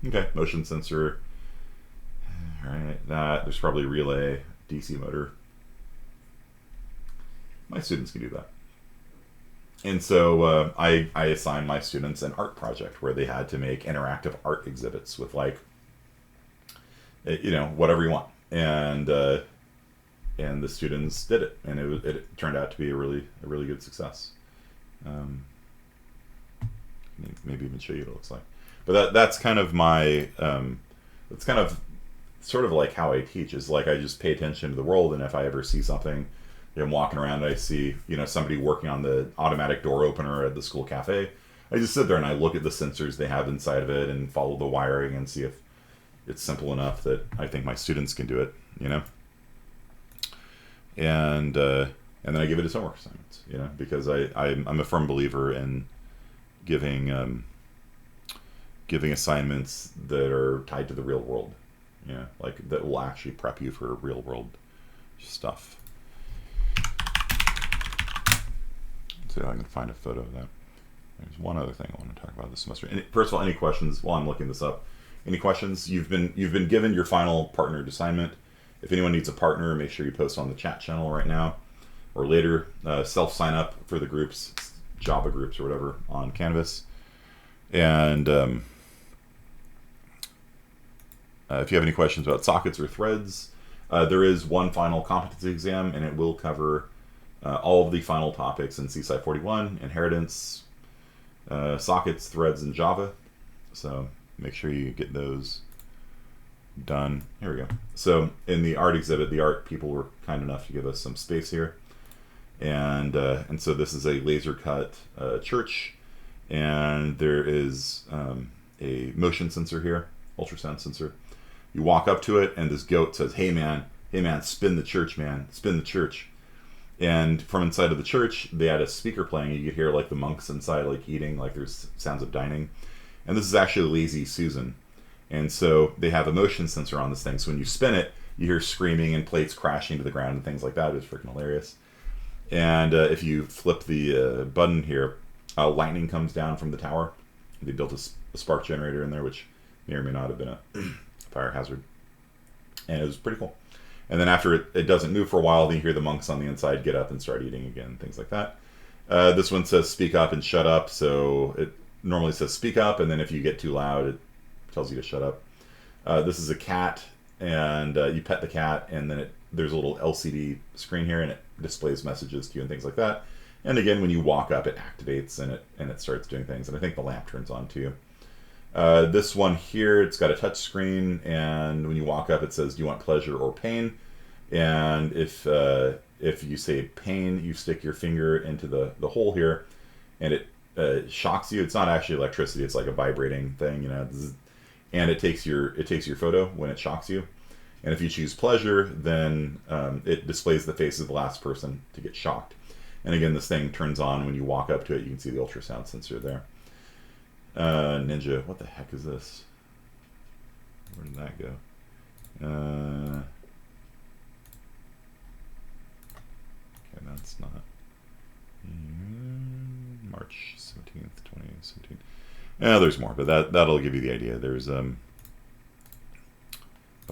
okay, motion sensor. All right, there's probably relay, DC motor. My students can do that. And so I assigned my students an art project where they had to make interactive art exhibits with like, whatever you want. And the students did it, and it turned out to be a really good success. Maybe even show you what it looks like. But that's kind of my that's kind of sort of like how I teach, is like I just pay attention to the world, and if I ever see something, I'm walking around and I see somebody working on the automatic door opener at the school cafe, I just sit there and I look at the sensors they have inside of it and follow the wiring and see if it's simple enough that I think my students can do it, and then I give it as homework assignments, because I'm a firm believer in giving assignments that are tied to the real world, like that will actually prep you for real world stuff. Let's see if I can find a photo of that. There's one other thing I want to talk about this semester. First of all, any questions while I'm looking this up? Any questions? You've been given your final partnered assignment. If anyone needs a partner, make sure you post on the chat channel right now or later. Self sign up for the groups, Java groups or whatever on Canvas. And if you have any questions about sockets or threads, there is one final competency exam, and it will cover all of the final topics in CSCI 41, inheritance, sockets, threads, and Java. So make sure you get those done. Here we go. So in the art exhibit, the art people were kind enough to give us some space here. And so this is a laser cut church, and there is a motion sensor here, ultrasound sensor. You walk up to it, and this goat says, hey man, spin the church, man, spin the church. And from inside of the church, they had a speaker playing. You could hear like the monks inside, like eating, like there's sounds of dining. And this is actually Lazy Susan. And so they have a motion sensor on this thing. So when you spin it, you hear screaming and plates crashing to the ground and things like that. It's freaking hilarious. And if you flip the button here, lightning comes down from the tower. They built a spark generator in there, which may or may not have been a fire hazard. And it was pretty cool. And then after it doesn't move for a while, then you hear the monks on the inside get up and start eating again, things like that. This one says speak up and shut up. So it normally says speak up, and then if you get too loud, it tells you to shut up. This is a cat, and you pet the cat, and then there's a little LCD screen here, and it displays messages to you and things like that. And again, when you walk up, it activates, and it starts doing things. And I think the lamp turns on too. This one here, it's got a touch screen, and when you walk up, it says, do you want pleasure or pain? And if you say pain, you stick your finger into the hole here, and it shocks you. It's not actually electricity; it's like a vibrating thing, and it takes your photo when it shocks you. And if you choose pleasure, then it displays the face of the last person to get shocked. And again, this thing turns on when you walk up to it. You can see the ultrasound sensor there. Ninja, what the heck is this? Where did that go? Okay, that's not March 17th, 2017. There's more, but that'll give you the idea. There's a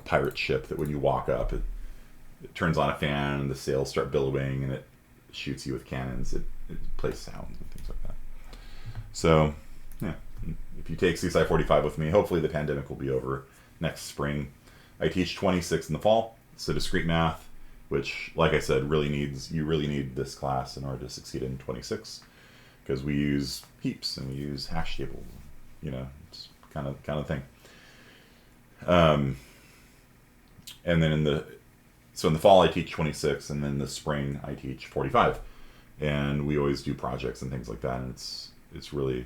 pirate ship that when you walk up, it turns on a fan, and the sails start billowing, and it shoots you with cannons. It plays sounds and things like that. So, yeah. If you take CSCI 45 with me, hopefully the pandemic will be over next spring. I teach 26 in the fall. So discrete math, which, like I said, you really need this class in order to succeed in 26, because we use heaps and we use hash tables. It's kind of thing. And then in the fall I teach 26, and then the spring I teach 45, and we always do projects and things like that, and it's really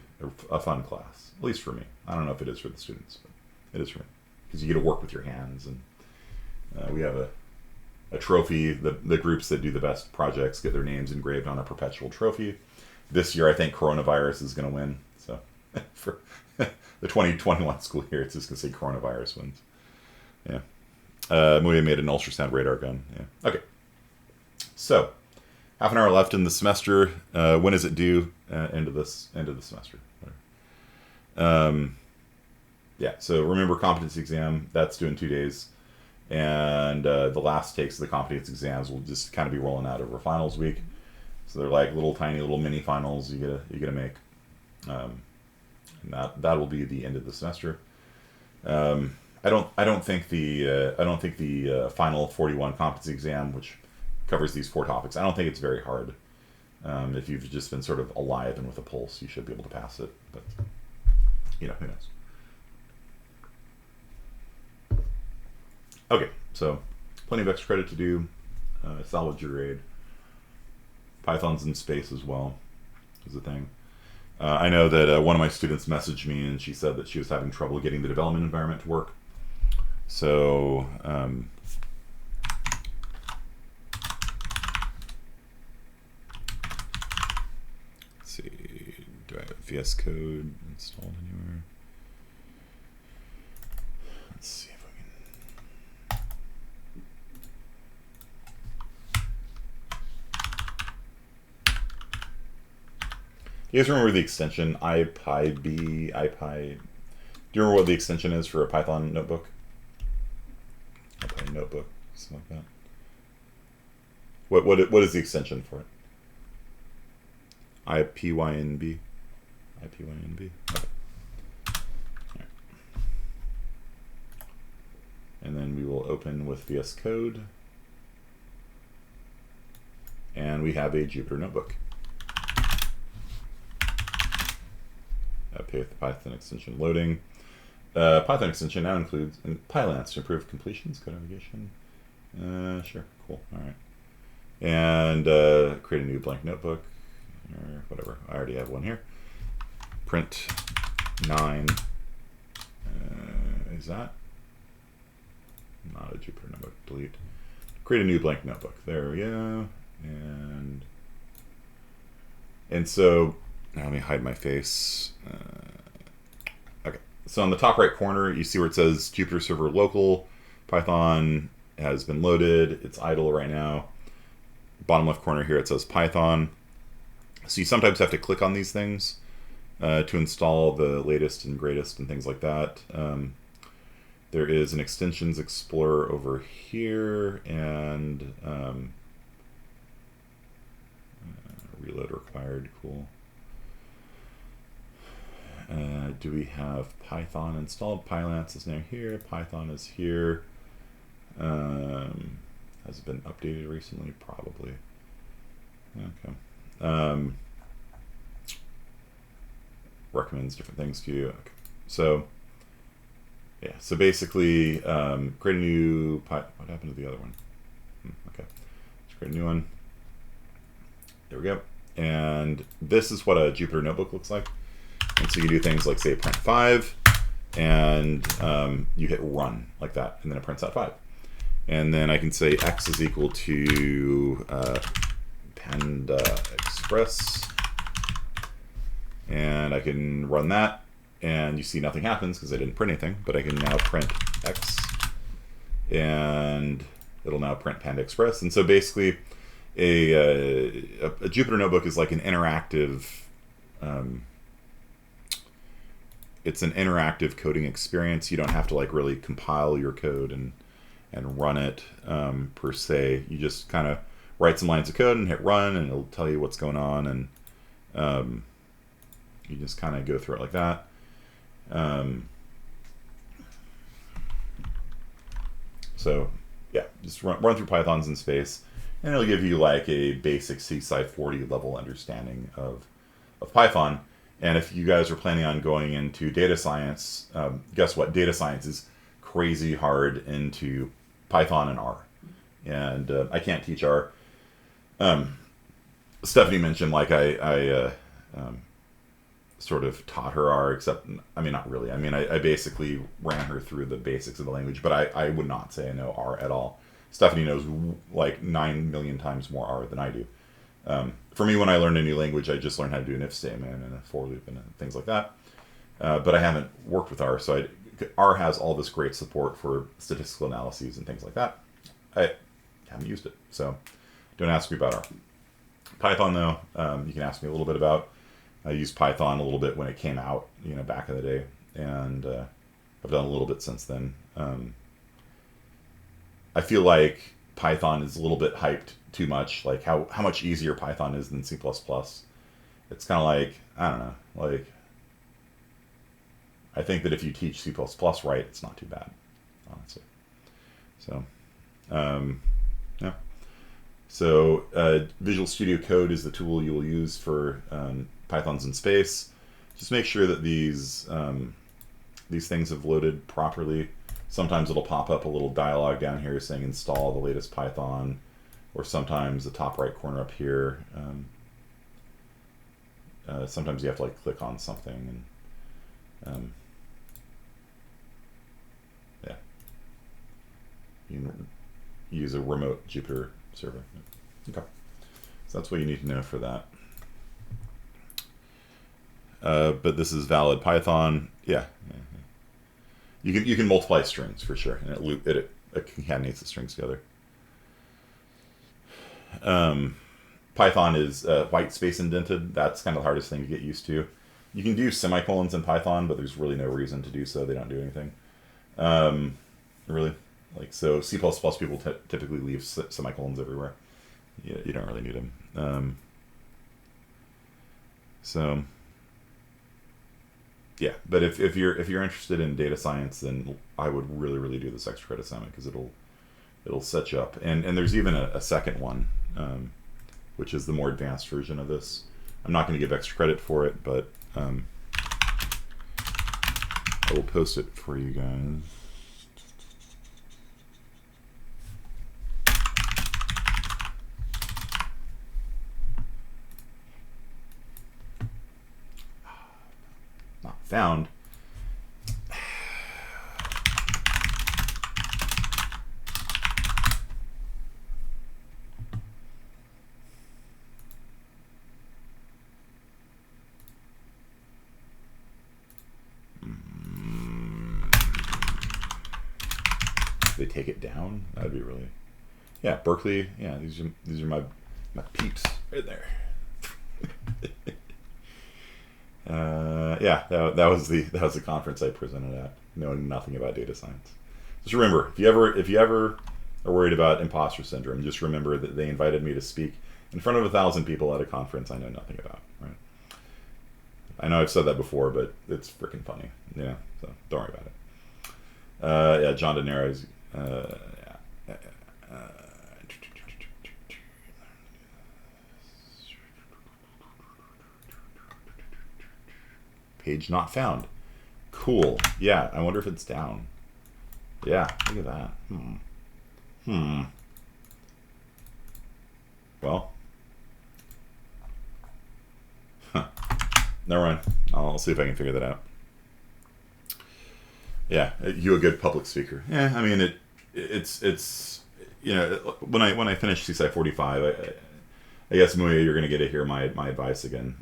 a fun class, at least for me. I don't know if it is for the students, but it is for me, because you get to work with your hands, and we have a trophy. The groups that do the best projects get their names engraved on a perpetual trophy. This year I think coronavirus is going to win, so for the 2021 school year, it's just going to say coronavirus wins. Yeah. We made an ultrasound radar gun. Yeah. Okay. So, half an hour left in the semester. When is it due? End of the semester. Yeah. So remember, competency exam, that's due in 2 days, and the last takes of the competency exams will just kind of be rolling out over finals week. So they're like little tiny little mini finals you gotta make, and that will be the end of the semester. I don't think the final 41 competency exam, which covers these 4 topics, I don't think it's very hard. If you've just been sort of alive and with a pulse, you should be able to pass it. But who knows? Okay, so plenty of extra credit to do. Salvage your grade. Python's in space as well is a thing. I know that one of my students messaged me and she said that she was having trouble getting the development environment to work. So let's see, do I have VS Code installed anywhere? Let's see if I can. You guys remember the extension IPyB? Do you remember what the extension is for a Python notebook? IPy notebook, something like that. What is the extension for it? IPYNB. IPYNB. Okay. Right. And then we will open with VS Code, and we have a Jupyter notebook. Okay, with the Python extension loading. Python extension now includes Pylance to improve completions, code navigation. Sure, cool, all right. And create a new blank notebook, or whatever. I already have one here. Print 9. Is that? Not a Jupyter notebook, delete. Create a new blank notebook. There we go. And so, now let me hide my face. Okay, so on the top right corner, you see where it says Jupyter Server Local. Python has been loaded. It's idle right now. Bottom left corner here, it says Python. So you sometimes have to click on these things to install the latest and greatest and things like that. There is an extensions explorer over here, and reload required, cool. Do we have Python installed? Pylance is now here. Python is here. Has it been updated recently? Probably. Okay. Recommends different things to you. Okay. So, yeah. So basically, create a new what happened to the other one? Okay. Let's create a new one. There we go. And this is what a Jupyter notebook looks like. And so you do things like, say, print 5, and you hit run like that, and then it prints out 5. And then I can say x is equal to Panda Express, and I can run that, and you see nothing happens because I didn't print anything, but I can now print x, and it'll now print Panda Express. And so basically, a Jupyter notebook is like an interactive. It's an interactive coding experience. You don't have to like really compile your code and run it per se. You just kind of write some lines of code and hit run, and it'll tell you what's going on, and you just kind of go through it like that. So yeah, just run through Pythons in space, and it'll give you like a basic CSCI 40 level understanding of Python. And if you guys are planning on going into data science, guess what? Data science is crazy hard into Python and R. And I can't teach R. Stephanie mentioned like I sort of taught her R, except, I mean, not really. I mean, I basically ran her through the basics of the language, but I would not say I know R at all. Stephanie knows like 9 million times more R than I do. For me, when I learned a new language, I just learned how to do an if statement and a for loop and things like that. But I haven't worked with R, so R has all this great support for statistical analyses and things like that. I haven't used it, so don't ask me about R. Python, though, you can ask me a little bit about. I used Python a little bit when it came out, back in the day, and I've done a little bit since then. I feel like Python is a little bit hyped too much, like how much easier Python is than C++. It's kind of like, I don't know, like, I think that if you teach C++ right, it's not too bad, honestly. So, yeah. So Visual Studio Code is the tool you will use for Pythons in space. Just make sure that these things have loaded properly. Sometimes it'll pop up a little dialog down here saying install the latest Python, or sometimes the top right corner up here. Sometimes you have to like click on something, and yeah, you can use a remote Jupyter server. Okay, so that's what you need to know for that. But this is valid Python. Yeah. You can multiply strings for sure, and it concatenates the strings together. Python is white space indented. That's kind of the hardest thing to get used to. You can do semicolons in Python, but there's really no reason to do so. They don't do anything. Really, like, so C++ people typically leave semicolons everywhere. You don't really need them. So yeah, but if you're interested in data science, then I would really do this extra credit assignment, because it'll set you up. And there's even a second one, which is the more advanced version of this. I'm not going to give extra credit for it, but I will post it for you guys. Not found. They take it down. That'd be really, yeah. Berkeley, yeah. These are my peeps right there. Yeah, that was the conference I presented at, knowing nothing about data science. Just remember, if you ever are worried about imposter syndrome, just remember that they invited me to speak in front of 1,000 people at a conference I know nothing about. Right? I know I've said that before, but it's freaking funny. Yeah, so don't worry about it. Yeah, John De Niro's. Page not found. Cool. Yeah, I wonder if it's down. Yeah, look at that. Well. Never mind. I'll see if I can figure that out. Yeah, you a good public speaker. Yeah, I mean it's you know, when I finish CSCI 45, I guess Muya, you're gonna get to hear my advice again.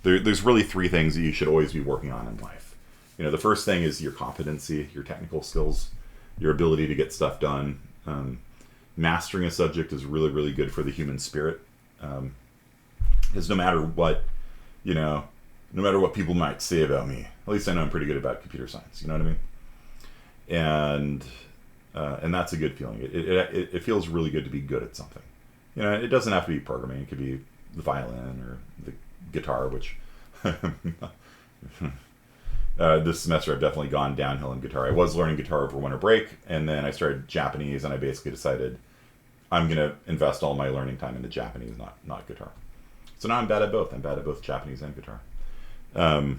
There's really three things that you should always be working on in life. You know, the first thing is your competency, your technical skills, your ability to get stuff done. Mastering a subject is really good for the human spirit, because no matter what, you know, no matter what people might say about me, at least I know I'm pretty good about computer science. You know what I mean? And that's a good feeling. It feels really good to be good at something. You know, it doesn't have to be programming. It could be the violin or the guitar, which this semester I've definitely gone downhill in guitar. I was learning guitar over winter break, and then I started Japanese, and I basically decided I'm going to invest all my learning time into Japanese, not guitar. So now I'm bad at both. I'm bad at both Japanese and guitar. Do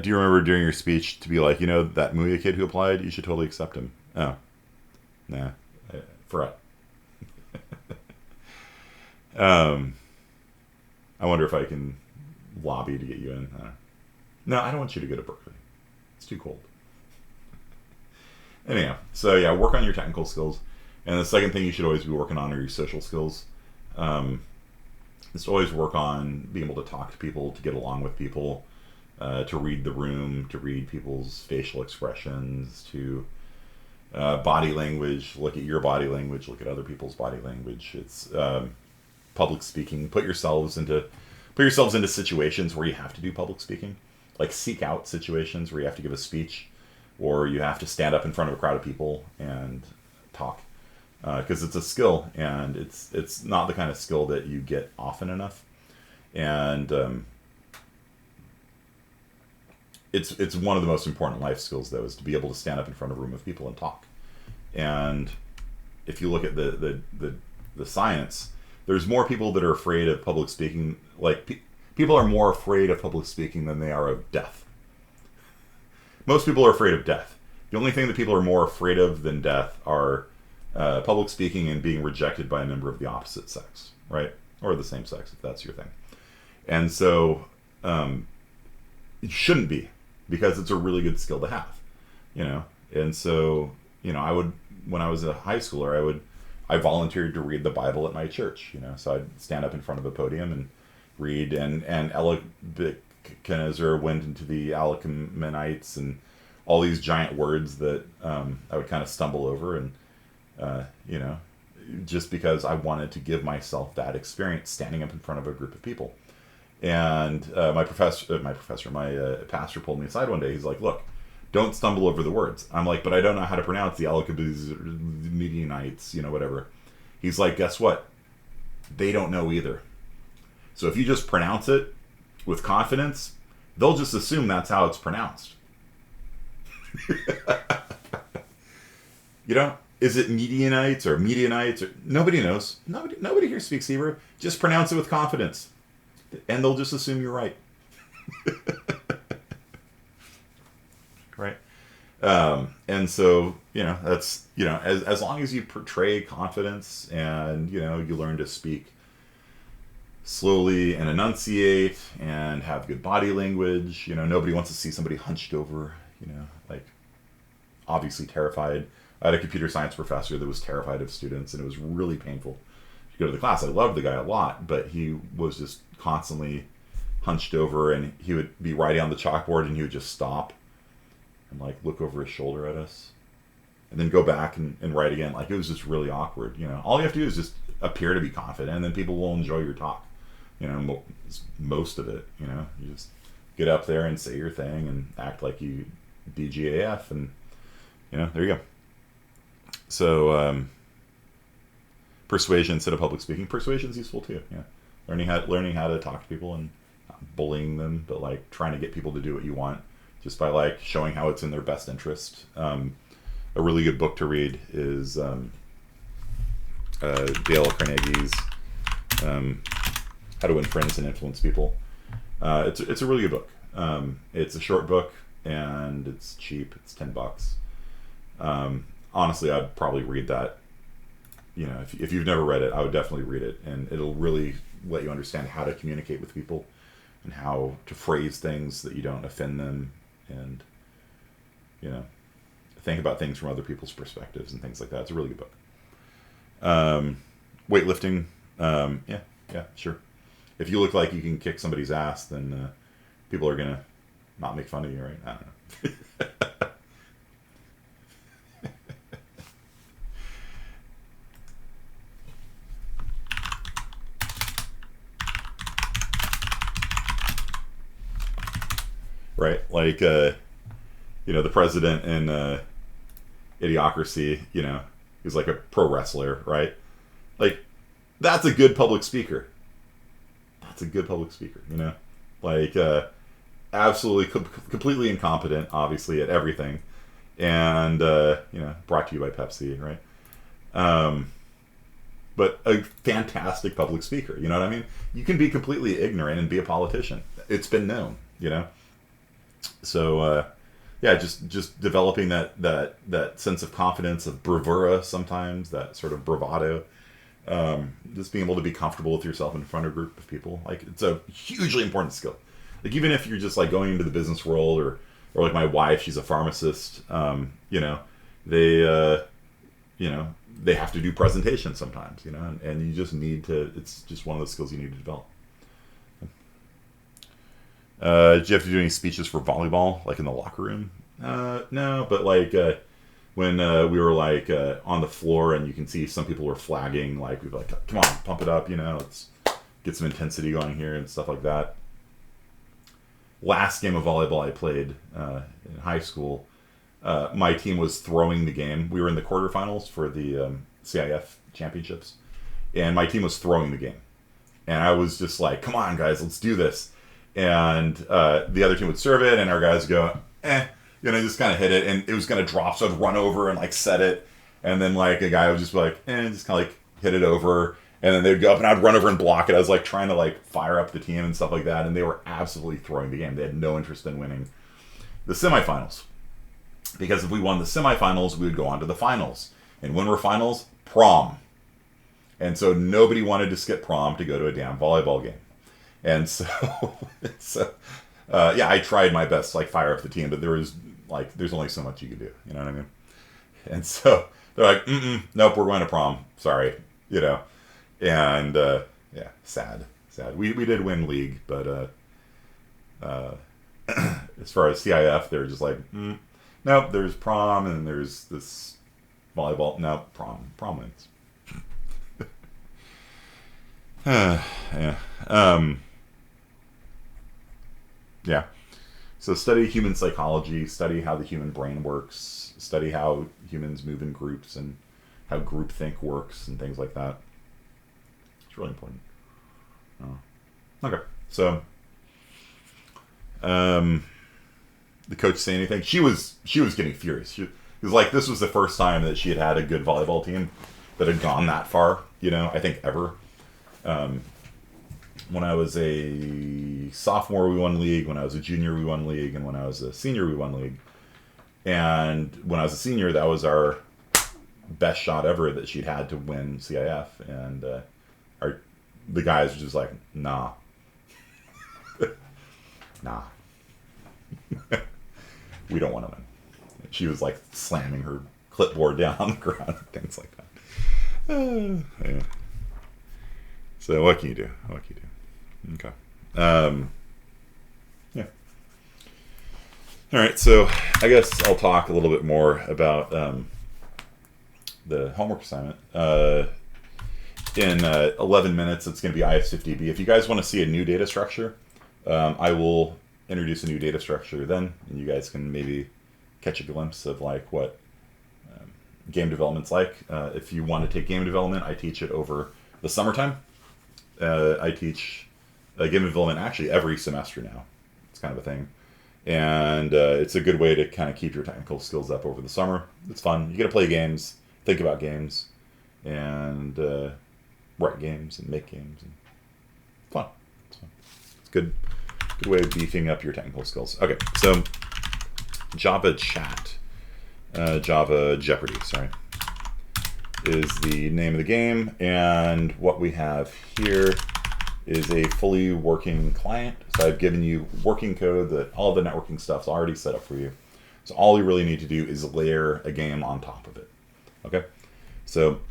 you remember during your speech to be like, you know, that Muya kid who applied, you should totally accept him? Oh, nah, forgot. I wonder if I can lobby to get you in. No, I don't want you to go to Berkeley. It's too cold. Anyhow, so yeah, work on your technical skills. And the second thing you should always be working on are your social skills. Just always work on being able to talk to people, to get along with people, to read the room, to read people's facial expressions, to body language, look at your body language, look at other people's body language. It's public speaking. Put yourselves into situations where you have to do public speaking. Like, seek out situations where you have to give a speech or you have to stand up in front of a crowd of people and talk, because it's a skill, and it's not the kind of skill that you get often enough, and it's one of the most important life skills, though, is to be able to stand up in front of a room of people and talk. And if you look at the science, there's more people that are afraid of public speaking. Like, people are more afraid of public speaking than they are of death. Most people are afraid of death. The only thing that people are more afraid of than death are public speaking and being rejected by a member of the opposite sex, right? Or the same sex, if that's your thing. And so it shouldn't be, because it's a really good skill to have, you know? And so, you know, when I was a high schooler, I volunteered to read the Bible at my church, you know? So I'd stand up in front of a podium and read, and Nebuchadnezzar went into the Alchemanites and all these giant words that I would kind of stumble over, and you know, just because I wanted to give myself that experience standing up in front of a group of people. And my pastor pulled me aside one day. He's like, "Look, don't stumble over the words." I'm like, "But I don't know how to pronounce the Alchemanites, you know, whatever." He's like, "Guess what? They don't know either. So if you just pronounce it with confidence, they'll just assume that's how it's pronounced." You know, is it Medianites or Medianites? Or, nobody knows. Nobody here speaks Hebrew. Just pronounce it with confidence, and they'll just assume you're right. Right? And so, you know, that's, you know, as long as you portray confidence, and, you know, you learn to speak slowly and enunciate and have good body language. You know, nobody wants to see somebody hunched over, you know, like obviously terrified. I had a computer science professor that was terrified of students, and it was really painful to go to the class. I loved the guy a lot, but he was just constantly hunched over, and he would be writing on the chalkboard, and he would just stop and like look over his shoulder at us and then go back and write again. Like, it was just really awkward. You know, all you have to do is just appear to be confident, and then people will enjoy your talk. You know, most of it, you know, you just get up there and say your thing and act like you DGAF, and, you know, there you go. So, persuasion instead of public speaking. Persuasion is useful too. Yeah, learning how to talk to people, and not bullying them, but like trying to get people to do what you want, just by like showing how it's in their best interest. A really good book to read is Dale Carnegie's How to Win Friends and Influence People. It's a really good book. It's a short book, and it's cheap. It's $10. Honestly, I'd probably read that. You know, if you've never read it, I would definitely read it, and it'll really let you understand how to communicate with people and how to phrase things that you don't offend them, and, you know, think about things from other people's perspectives and things like that. It's a really good book. Weightlifting, yeah, sure. If you look like you can kick somebody's ass, then people are gonna not make fun of you, right? I don't know. Right, like you know, the president in Idiocracy, you know, he's like a pro wrestler, right? Like, that's a good public speaker. That's a good public speaker, you know? Like, absolutely completely incompetent, obviously, at everything. And, you know, brought to you by Pepsi, right? But a fantastic public speaker, you know what I mean? You can be completely ignorant and be a politician. It's been known, you know? So, yeah, just developing that sense of confidence, of bravura sometimes, that sort of bravado. Just being able to be comfortable with yourself in front of a group of people. Like, it's a hugely important skill. Like, even if you're just like going into the business world, or like my wife, she's a pharmacist, you know, they have to do presentations sometimes, you know, and you just need to, it's just one of those skills you need to develop. Did you have to do any speeches for volleyball, like in the locker room? No, but like when we were like on the floor, and you can see some people were flagging, like we'd be like, "Come on, pump it up, you know, let's get some intensity going here," and stuff like that. Last game of volleyball I played in high school, my team was throwing the game. We were in the quarterfinals for the CIF championships, and my team was throwing the game. And I was just like, come on, guys, let's do this. And the other team would serve it, and our guys would go, just kind of hit it, and it was going to drop, so I'd run over and, like, set it. And then, like, a guy would just be like, just kind of, like, hit it over. And then they'd go up, and I'd run over and block it. I was, like, trying to, like, fire up the team and stuff like that. And they were absolutely throwing the game. They had no interest in winning the semifinals. Because if we won the semifinals, we would go on to the finals. And when we're finals, prom. And so nobody wanted to skip prom to go to a damn volleyball game. And so, I tried my best to, like, fire up the team, but there's only so much you could do. You know what I mean? And so they're like, nope, we're going to prom. Sorry. And, sad. We did win league, but as far as CIF, they're just like, nope, there's prom, and there's this volleyball. No, prom wins. So study human psychology, study how the human brain works, study how humans move in groups and how groupthink works and things like that. It's really important. Okay, so the coach say anything? She was getting furious. She was like, this was the first time that she had a good volleyball team that had gone that far. I think ever. When I was a sophomore, we won league. When I was a junior, we won league. And when I was a senior, we won league. And when I was a senior, that was our best shot ever that she'd had to win CIF. And the guys were just like, nah. Nah. We don't want to win. She was like slamming her clipboard down on the ground and things like that. Yeah. So what can you do? Okay. Yeah. All right. So I guess I'll talk a little bit more about the homework assignment. In 11 minutes, it's going to be IS50B. If you guys want to see a new data structure, I will introduce a new data structure then, and you guys can maybe catch a glimpse of like what game development's like. If you want to take game development, I teach it over the summertime. I teach game development actually every semester now. It's kind of a thing. And it's a good way to kind of keep your technical skills up over the summer. It's fun. You get to play games, think about games, and write games and make games. And it's fun. It's good way of beefing up your technical skills. Okay, so Java Chat, Java Jeopardy, sorry, is the name of the game. And what we have here is a fully working client. So I've given you working code that all the networking stuff's already set up for you. So all you really need to do is layer a game on top of it. Okay, so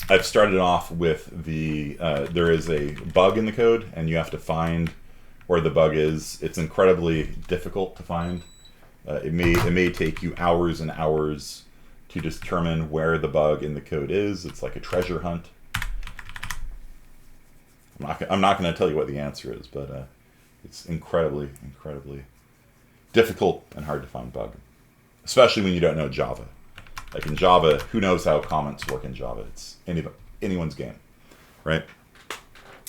I've started off with the, there is a bug in the code, and you have to find where the bug is. It's incredibly difficult to find. It may take you hours and hours to determine where the bug in the code is. It's like a treasure hunt. I'm not going to tell you what the answer is, but it's incredibly difficult and hard to find bug, especially when you don't know Java. Like in Java, who knows how comments work in Java? It's anyone's game, right?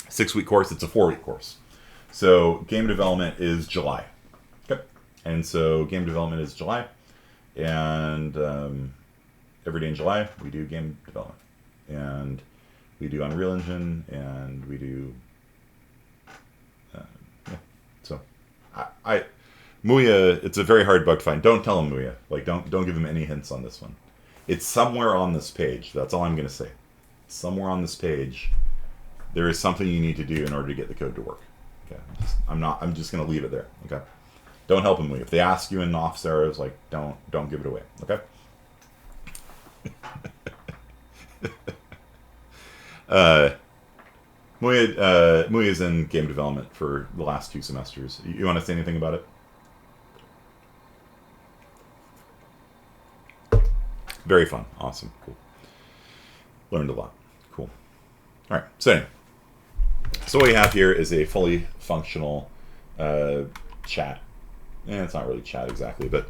6-week course, it's a 4-week course. So game development is July. Okay. And so game development is July. And every day in July, we do game development. And we do Unreal Engine, and we do, So Muya, it's a very hard bug to find. Don't tell him Muya. Like, don't give him any hints on this one. It's somewhere on this page. That's all I'm going to say. Somewhere on this page, there is something you need to do in order to get the code to work. Okay. I'm just going to leave it there. Okay. Don't help him. If they ask you in office hours, like, don't give it away. Okay. Muya's in game development for the last 2 semesters. You want to say anything about it? Very fun. Awesome. Cool. Learned a lot. Cool. All right. So anyway, so what we have here is a fully functional chat it's not really chat exactly, but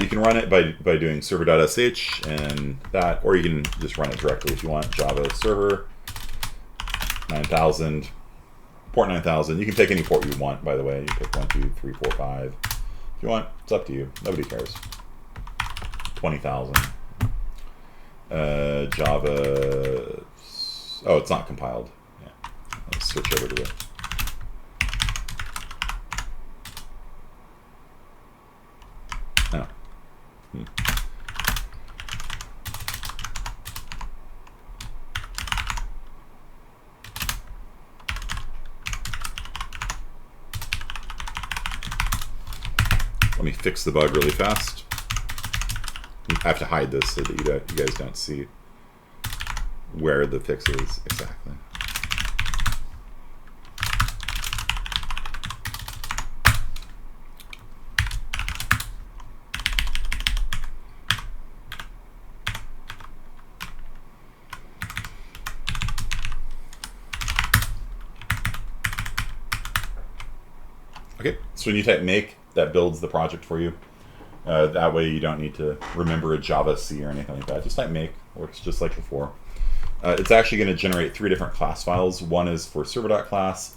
you can run it by doing server.sh and that, or you can just run it directly if you want. Java server 9000, port 9000. You can pick any port you want, by the way. You pick 1, 2, 3, 4, 5. If you want, it's up to you. Nobody cares. 20,000. Java. Oh, it's not compiled. Yeah. Let's switch over to it. Oh. Let me fix the bug really fast. I have to hide this so that you guys don't see where the fix is exactly. Okay, so when you type make, that builds the project for you. That way you don't need to remember a Java C or anything like that. Just type make, works just like before. It's actually going to generate 3 different class files. One is for server.class,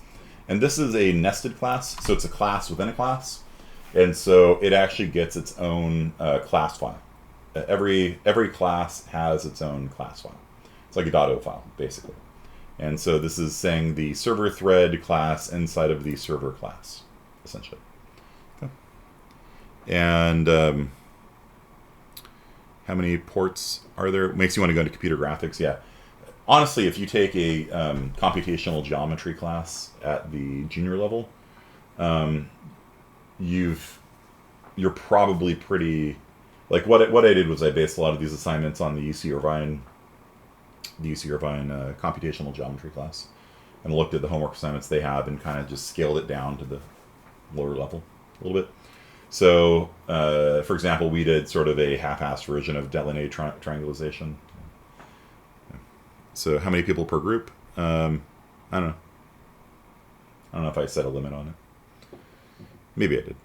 and this is a nested class, so it's a class within a class, and so it actually gets its own class file. Every class has its own class file. It's like a .o file, basically. And so this is saying the server thread class inside of the server class, essentially. Okay. And how many ports are there? Makes you want to go into computer graphics. Yeah. Honestly, if you take a computational geometry class at the junior level, you're probably pretty, like what I did was I based a lot of these assignments on the UC Irvine computational geometry class, and looked at the homework assignments they have and kind of just scaled it down to the lower level a little bit. So, for example, we did sort of a half-assed version of Delaunay triangulation. So how many people per group? I don't know. I don't know if I set a limit on it. Maybe I did.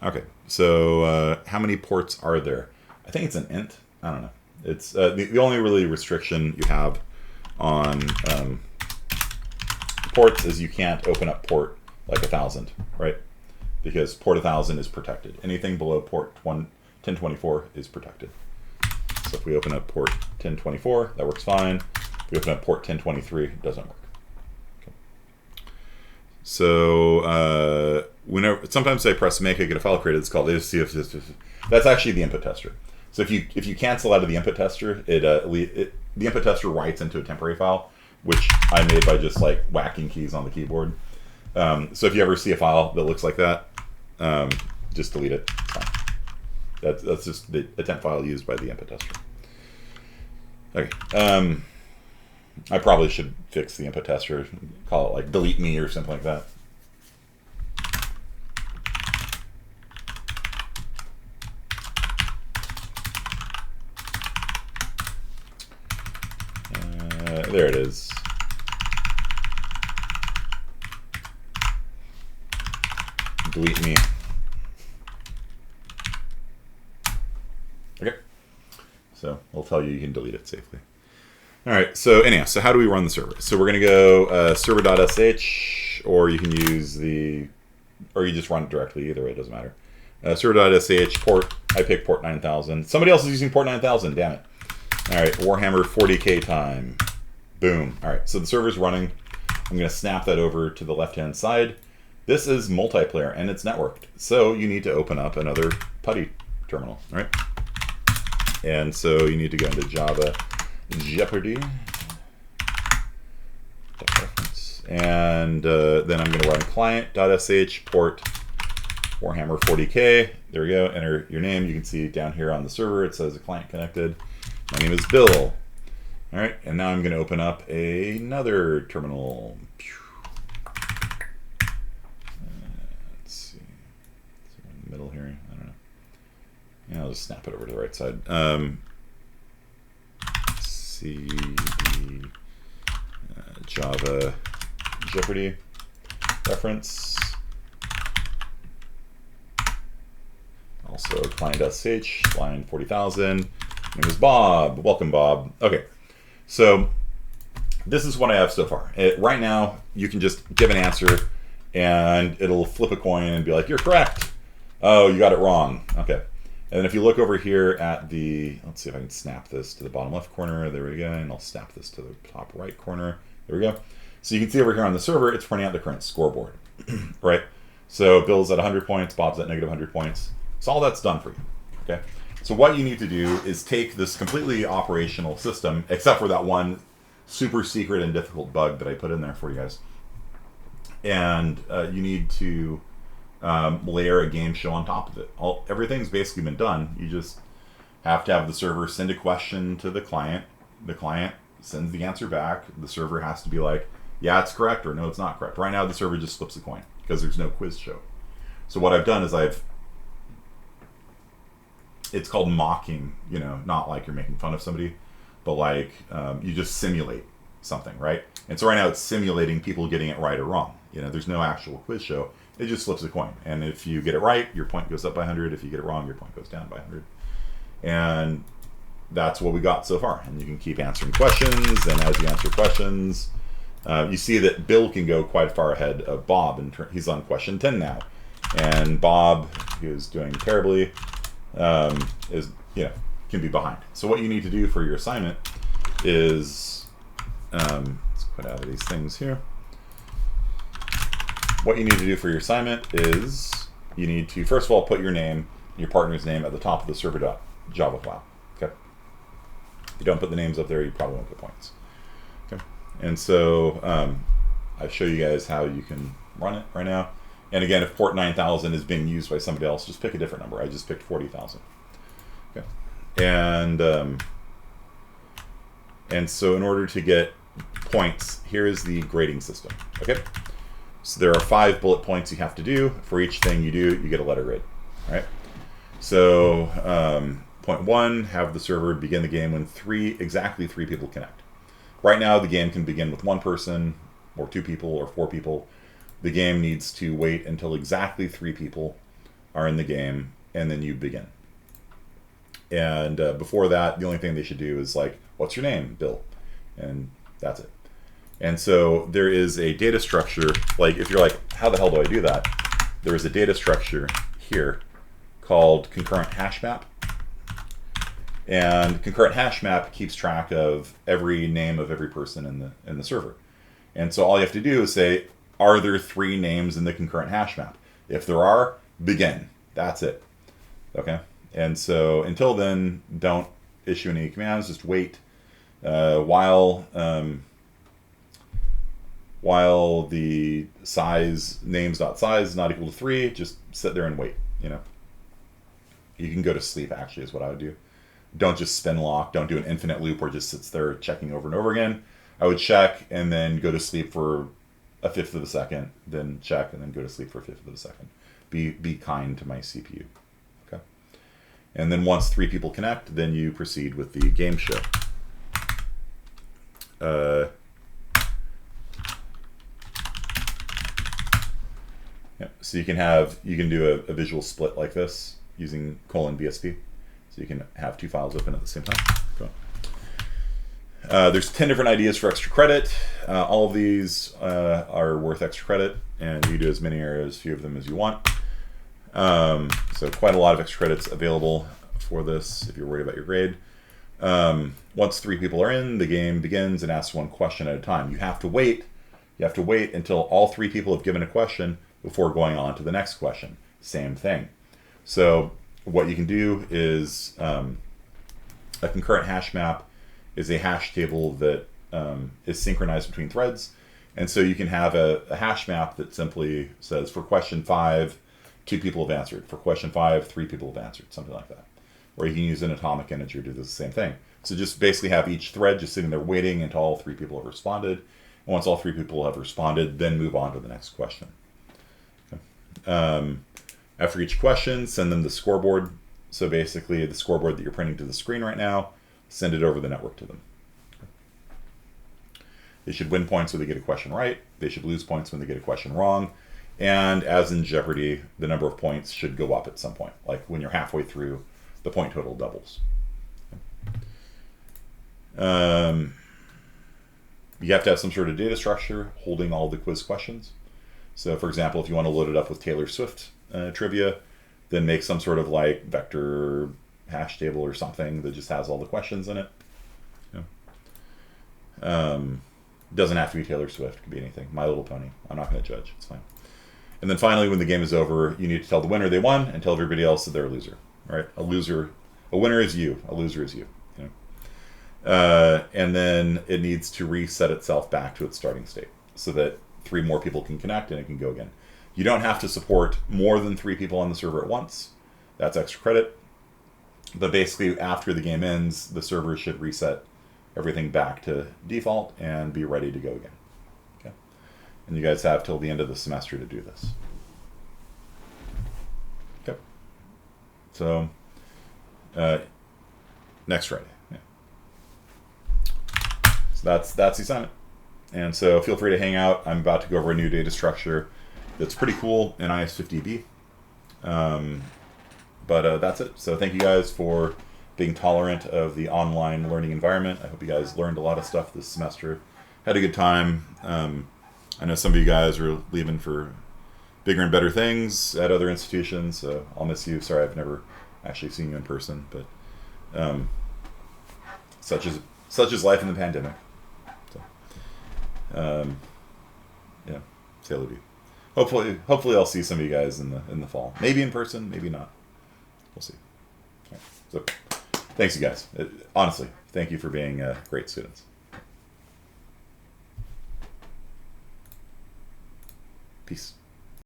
Okay, so how many ports are there? I think it's an int. I don't know. It's the only really restriction you have on ports is you can't open up port like 1000, right? Because port 1000 is protected. Anything below port 1024 is protected. So if we open up port 1024, that works fine. If we open up port 1023, it doesn't work. Okay. So sometimes I press make, I get a file created. It's called that's actually the input tester. So if you cancel out of the input tester, the input tester writes into a temporary file, which I made by just like whacking keys on the keyboard. So if you ever see a file that looks like that, just delete it. It's fine. That's just the temp file used by the input tester. Okay. I probably should fix the input tester, call it like delete me or something like that. There it is. Delete me. Okay. So we'll tell you can delete it safely. All right. So anyhow, so how do we run the server? So we're going to go server.sh, or you can use or you just run it directly. Either way, it doesn't matter. Server.sh port. I pick port 9000. Somebody else is using port 9000. Damn it. All right. Warhammer 40K time. Boom. All right. So the server's running. I'm going to snap that over to the left-hand side. This is multiplayer and it's networked. So you need to open up another PuTTY terminal, all right? And so you need to go into Java Jeopardy. And then I'm going to run client.sh port Warhammer 40K. There we go. Enter your name. You can see down here on the server it says a client connected. My name is Bill. All right, and now I'm going to open up another terminal. Let's see. Is it in the middle here? I don't know. Yeah, I'll just snap it over to the right side. CD Java Jeopardy reference. Also client.sh, line 40,000. Name is Bob. Welcome, Bob. Okay, so this is what I have so far. Right now, you can just give an answer, and it'll flip a coin and be like, you're correct. Oh, you got it wrong. Okay. And then if you look over here at the, let's see if I can snap this to the bottom left corner. There we go. And I'll snap this to the top right corner. There we go. So you can see over here on the server, it's printing out the current scoreboard, right? So Bill's at 100 points, Bob's at negative 100 points. So all that's done for you, okay? So what you need to do is take this completely operational system, except for that one super secret and difficult bug that I put in there for you guys. And you need to layer a game show on top of it. Everything's basically been done. You just have to have the server send a question to the client. The client sends the answer back. The server has to be like, yeah, it's correct, or no, it's not correct. Right now, the server just flips a coin because there's no quiz show. So what I've done is it's called mocking, you know, not like you're making fun of somebody, but like you just simulate something, right? And so right now it's simulating people getting it right or wrong. You know, there's no actual quiz show. It just flips a coin. And if you get it right, your point goes up by 100. If you get it wrong, your point goes down by 100. And that's what we got so far. And you can keep answering questions. And as you answer questions, you see that Bill can go quite far ahead of Bob. And he's on question 10 now. And Bob, who's doing terribly, is, you know, can be behind. So what you need to do for your assignment is, let's quit out of these things here. What you need to do for your assignment is you need to, first of all, put your name, your partner's name at the top of the server.java file. Okay. If you don't put the names up there, you probably won't get points. Okay. And so I show you guys how you can run it right now. And again, if port 9000 is being used by somebody else, just pick a different number. I just picked 40,000. Okay. And so in order to get points, here is the grading system. Okay. So there are 5 bullet points you have to do. For each thing you do, you get a letter grade. All right. So point 1, have the server begin the game when exactly three people connect. Right now, the game can begin with 1 person, or 2 people, or 4 people. The game needs to wait until exactly 3 people are in the game, and then you begin. And before that, the only thing they should do is like, what's your name, Bill? And that's it. And so there is a data structure, like if you're like, how the hell do I do that? There is a data structure here called concurrent hash map. And concurrent hash map keeps track of every name of every person in the server. And so all you have to do is say, are there 3 names in the concurrent hash map? If there are, begin. That's it. Okay? And so until then, don't issue any commands. Just wait while the size names.size is not equal to 3. Just sit there and wait. You know, you can go to sleep. Actually, is what I would do. Don't just spin lock. Don't do an infinite loop where it just sits there checking over and over again. I would check and then go to sleep for 1/5 of a second, then check and then go to sleep for 1/5 of a second. Be kind to my CPU. Okay. And then once 3 people connect, then you proceed with the game show. Yeah, so you can do a visual split like this using :BSP. So you can have 2 files open at the same time. Cool. There's 10 different ideas for extra credit. All of these are worth extra credit, and you do as many or as few of them as you want. So quite a lot of extra credits available for this if you're worried about your grade. Once 3 people are in, the game begins and asks 1 question at a time. You have to wait. You have to wait until all 3 people have given a question before going on to the next question. Same thing. So what you can do is a concurrent hash map is a hash table that is synchronized between threads. And so you can have a hash map that simply says for question 5, 2 people have answered. For question 5, 3 people have answered, something like that. Or you can use an atomic integer to do the same thing. So just basically have each thread just sitting there waiting until all 3 people have responded. And once all 3 people have responded, then move on to the next question. Okay. After each question, send them the scoreboard. So basically the scoreboard that you're printing to the screen right now, send it over the network to them. They should win points when they get a question right. They should lose points when they get a question wrong. And as in Jeopardy, the number of points should go up at some point. Like when you're halfway through, the point total doubles. You have to have some sort of data structure holding all the quiz questions. So for example, if you want to load it up with Taylor Swift trivia, then make some sort of like vector hash table or something that just has all the questions in it. Doesn't have to be Taylor Swift, it could be anything. My Little Pony. I'm not going to judge, it's fine. And then finally, when the game is over, you need to tell the winner they won and tell everybody else that they're a loser. Right? A winner is you, a loser is you. And then it needs to reset itself back to its starting state so that 3 more people can connect and it can go again. You don't have to support more than 3 people on the server at once. That's extra credit. But basically, after the game ends, the server should reset everything back to default and be ready to go again. Okay? And you guys have till the end of the semester to do this. Okay. So, next Friday. That's the assignment. And so feel free to hang out. I'm about to go over a new data structure that's pretty cool in IS50B. But that's it. So thank you guys for being tolerant of the online learning environment. I hope you guys learned a lot of stuff this semester. Had a good time. I know some of you guys are leaving for bigger and better things at other institutions. So I'll miss you. Sorry, I've never actually seen you in person. But such is life in the pandemic. Yeah, say hello to you. Hopefully I'll see some of you guys in the fall. Maybe in person, maybe not. We'll see. Right. So, thanks you guys. Honestly, thank you for being great students. Peace.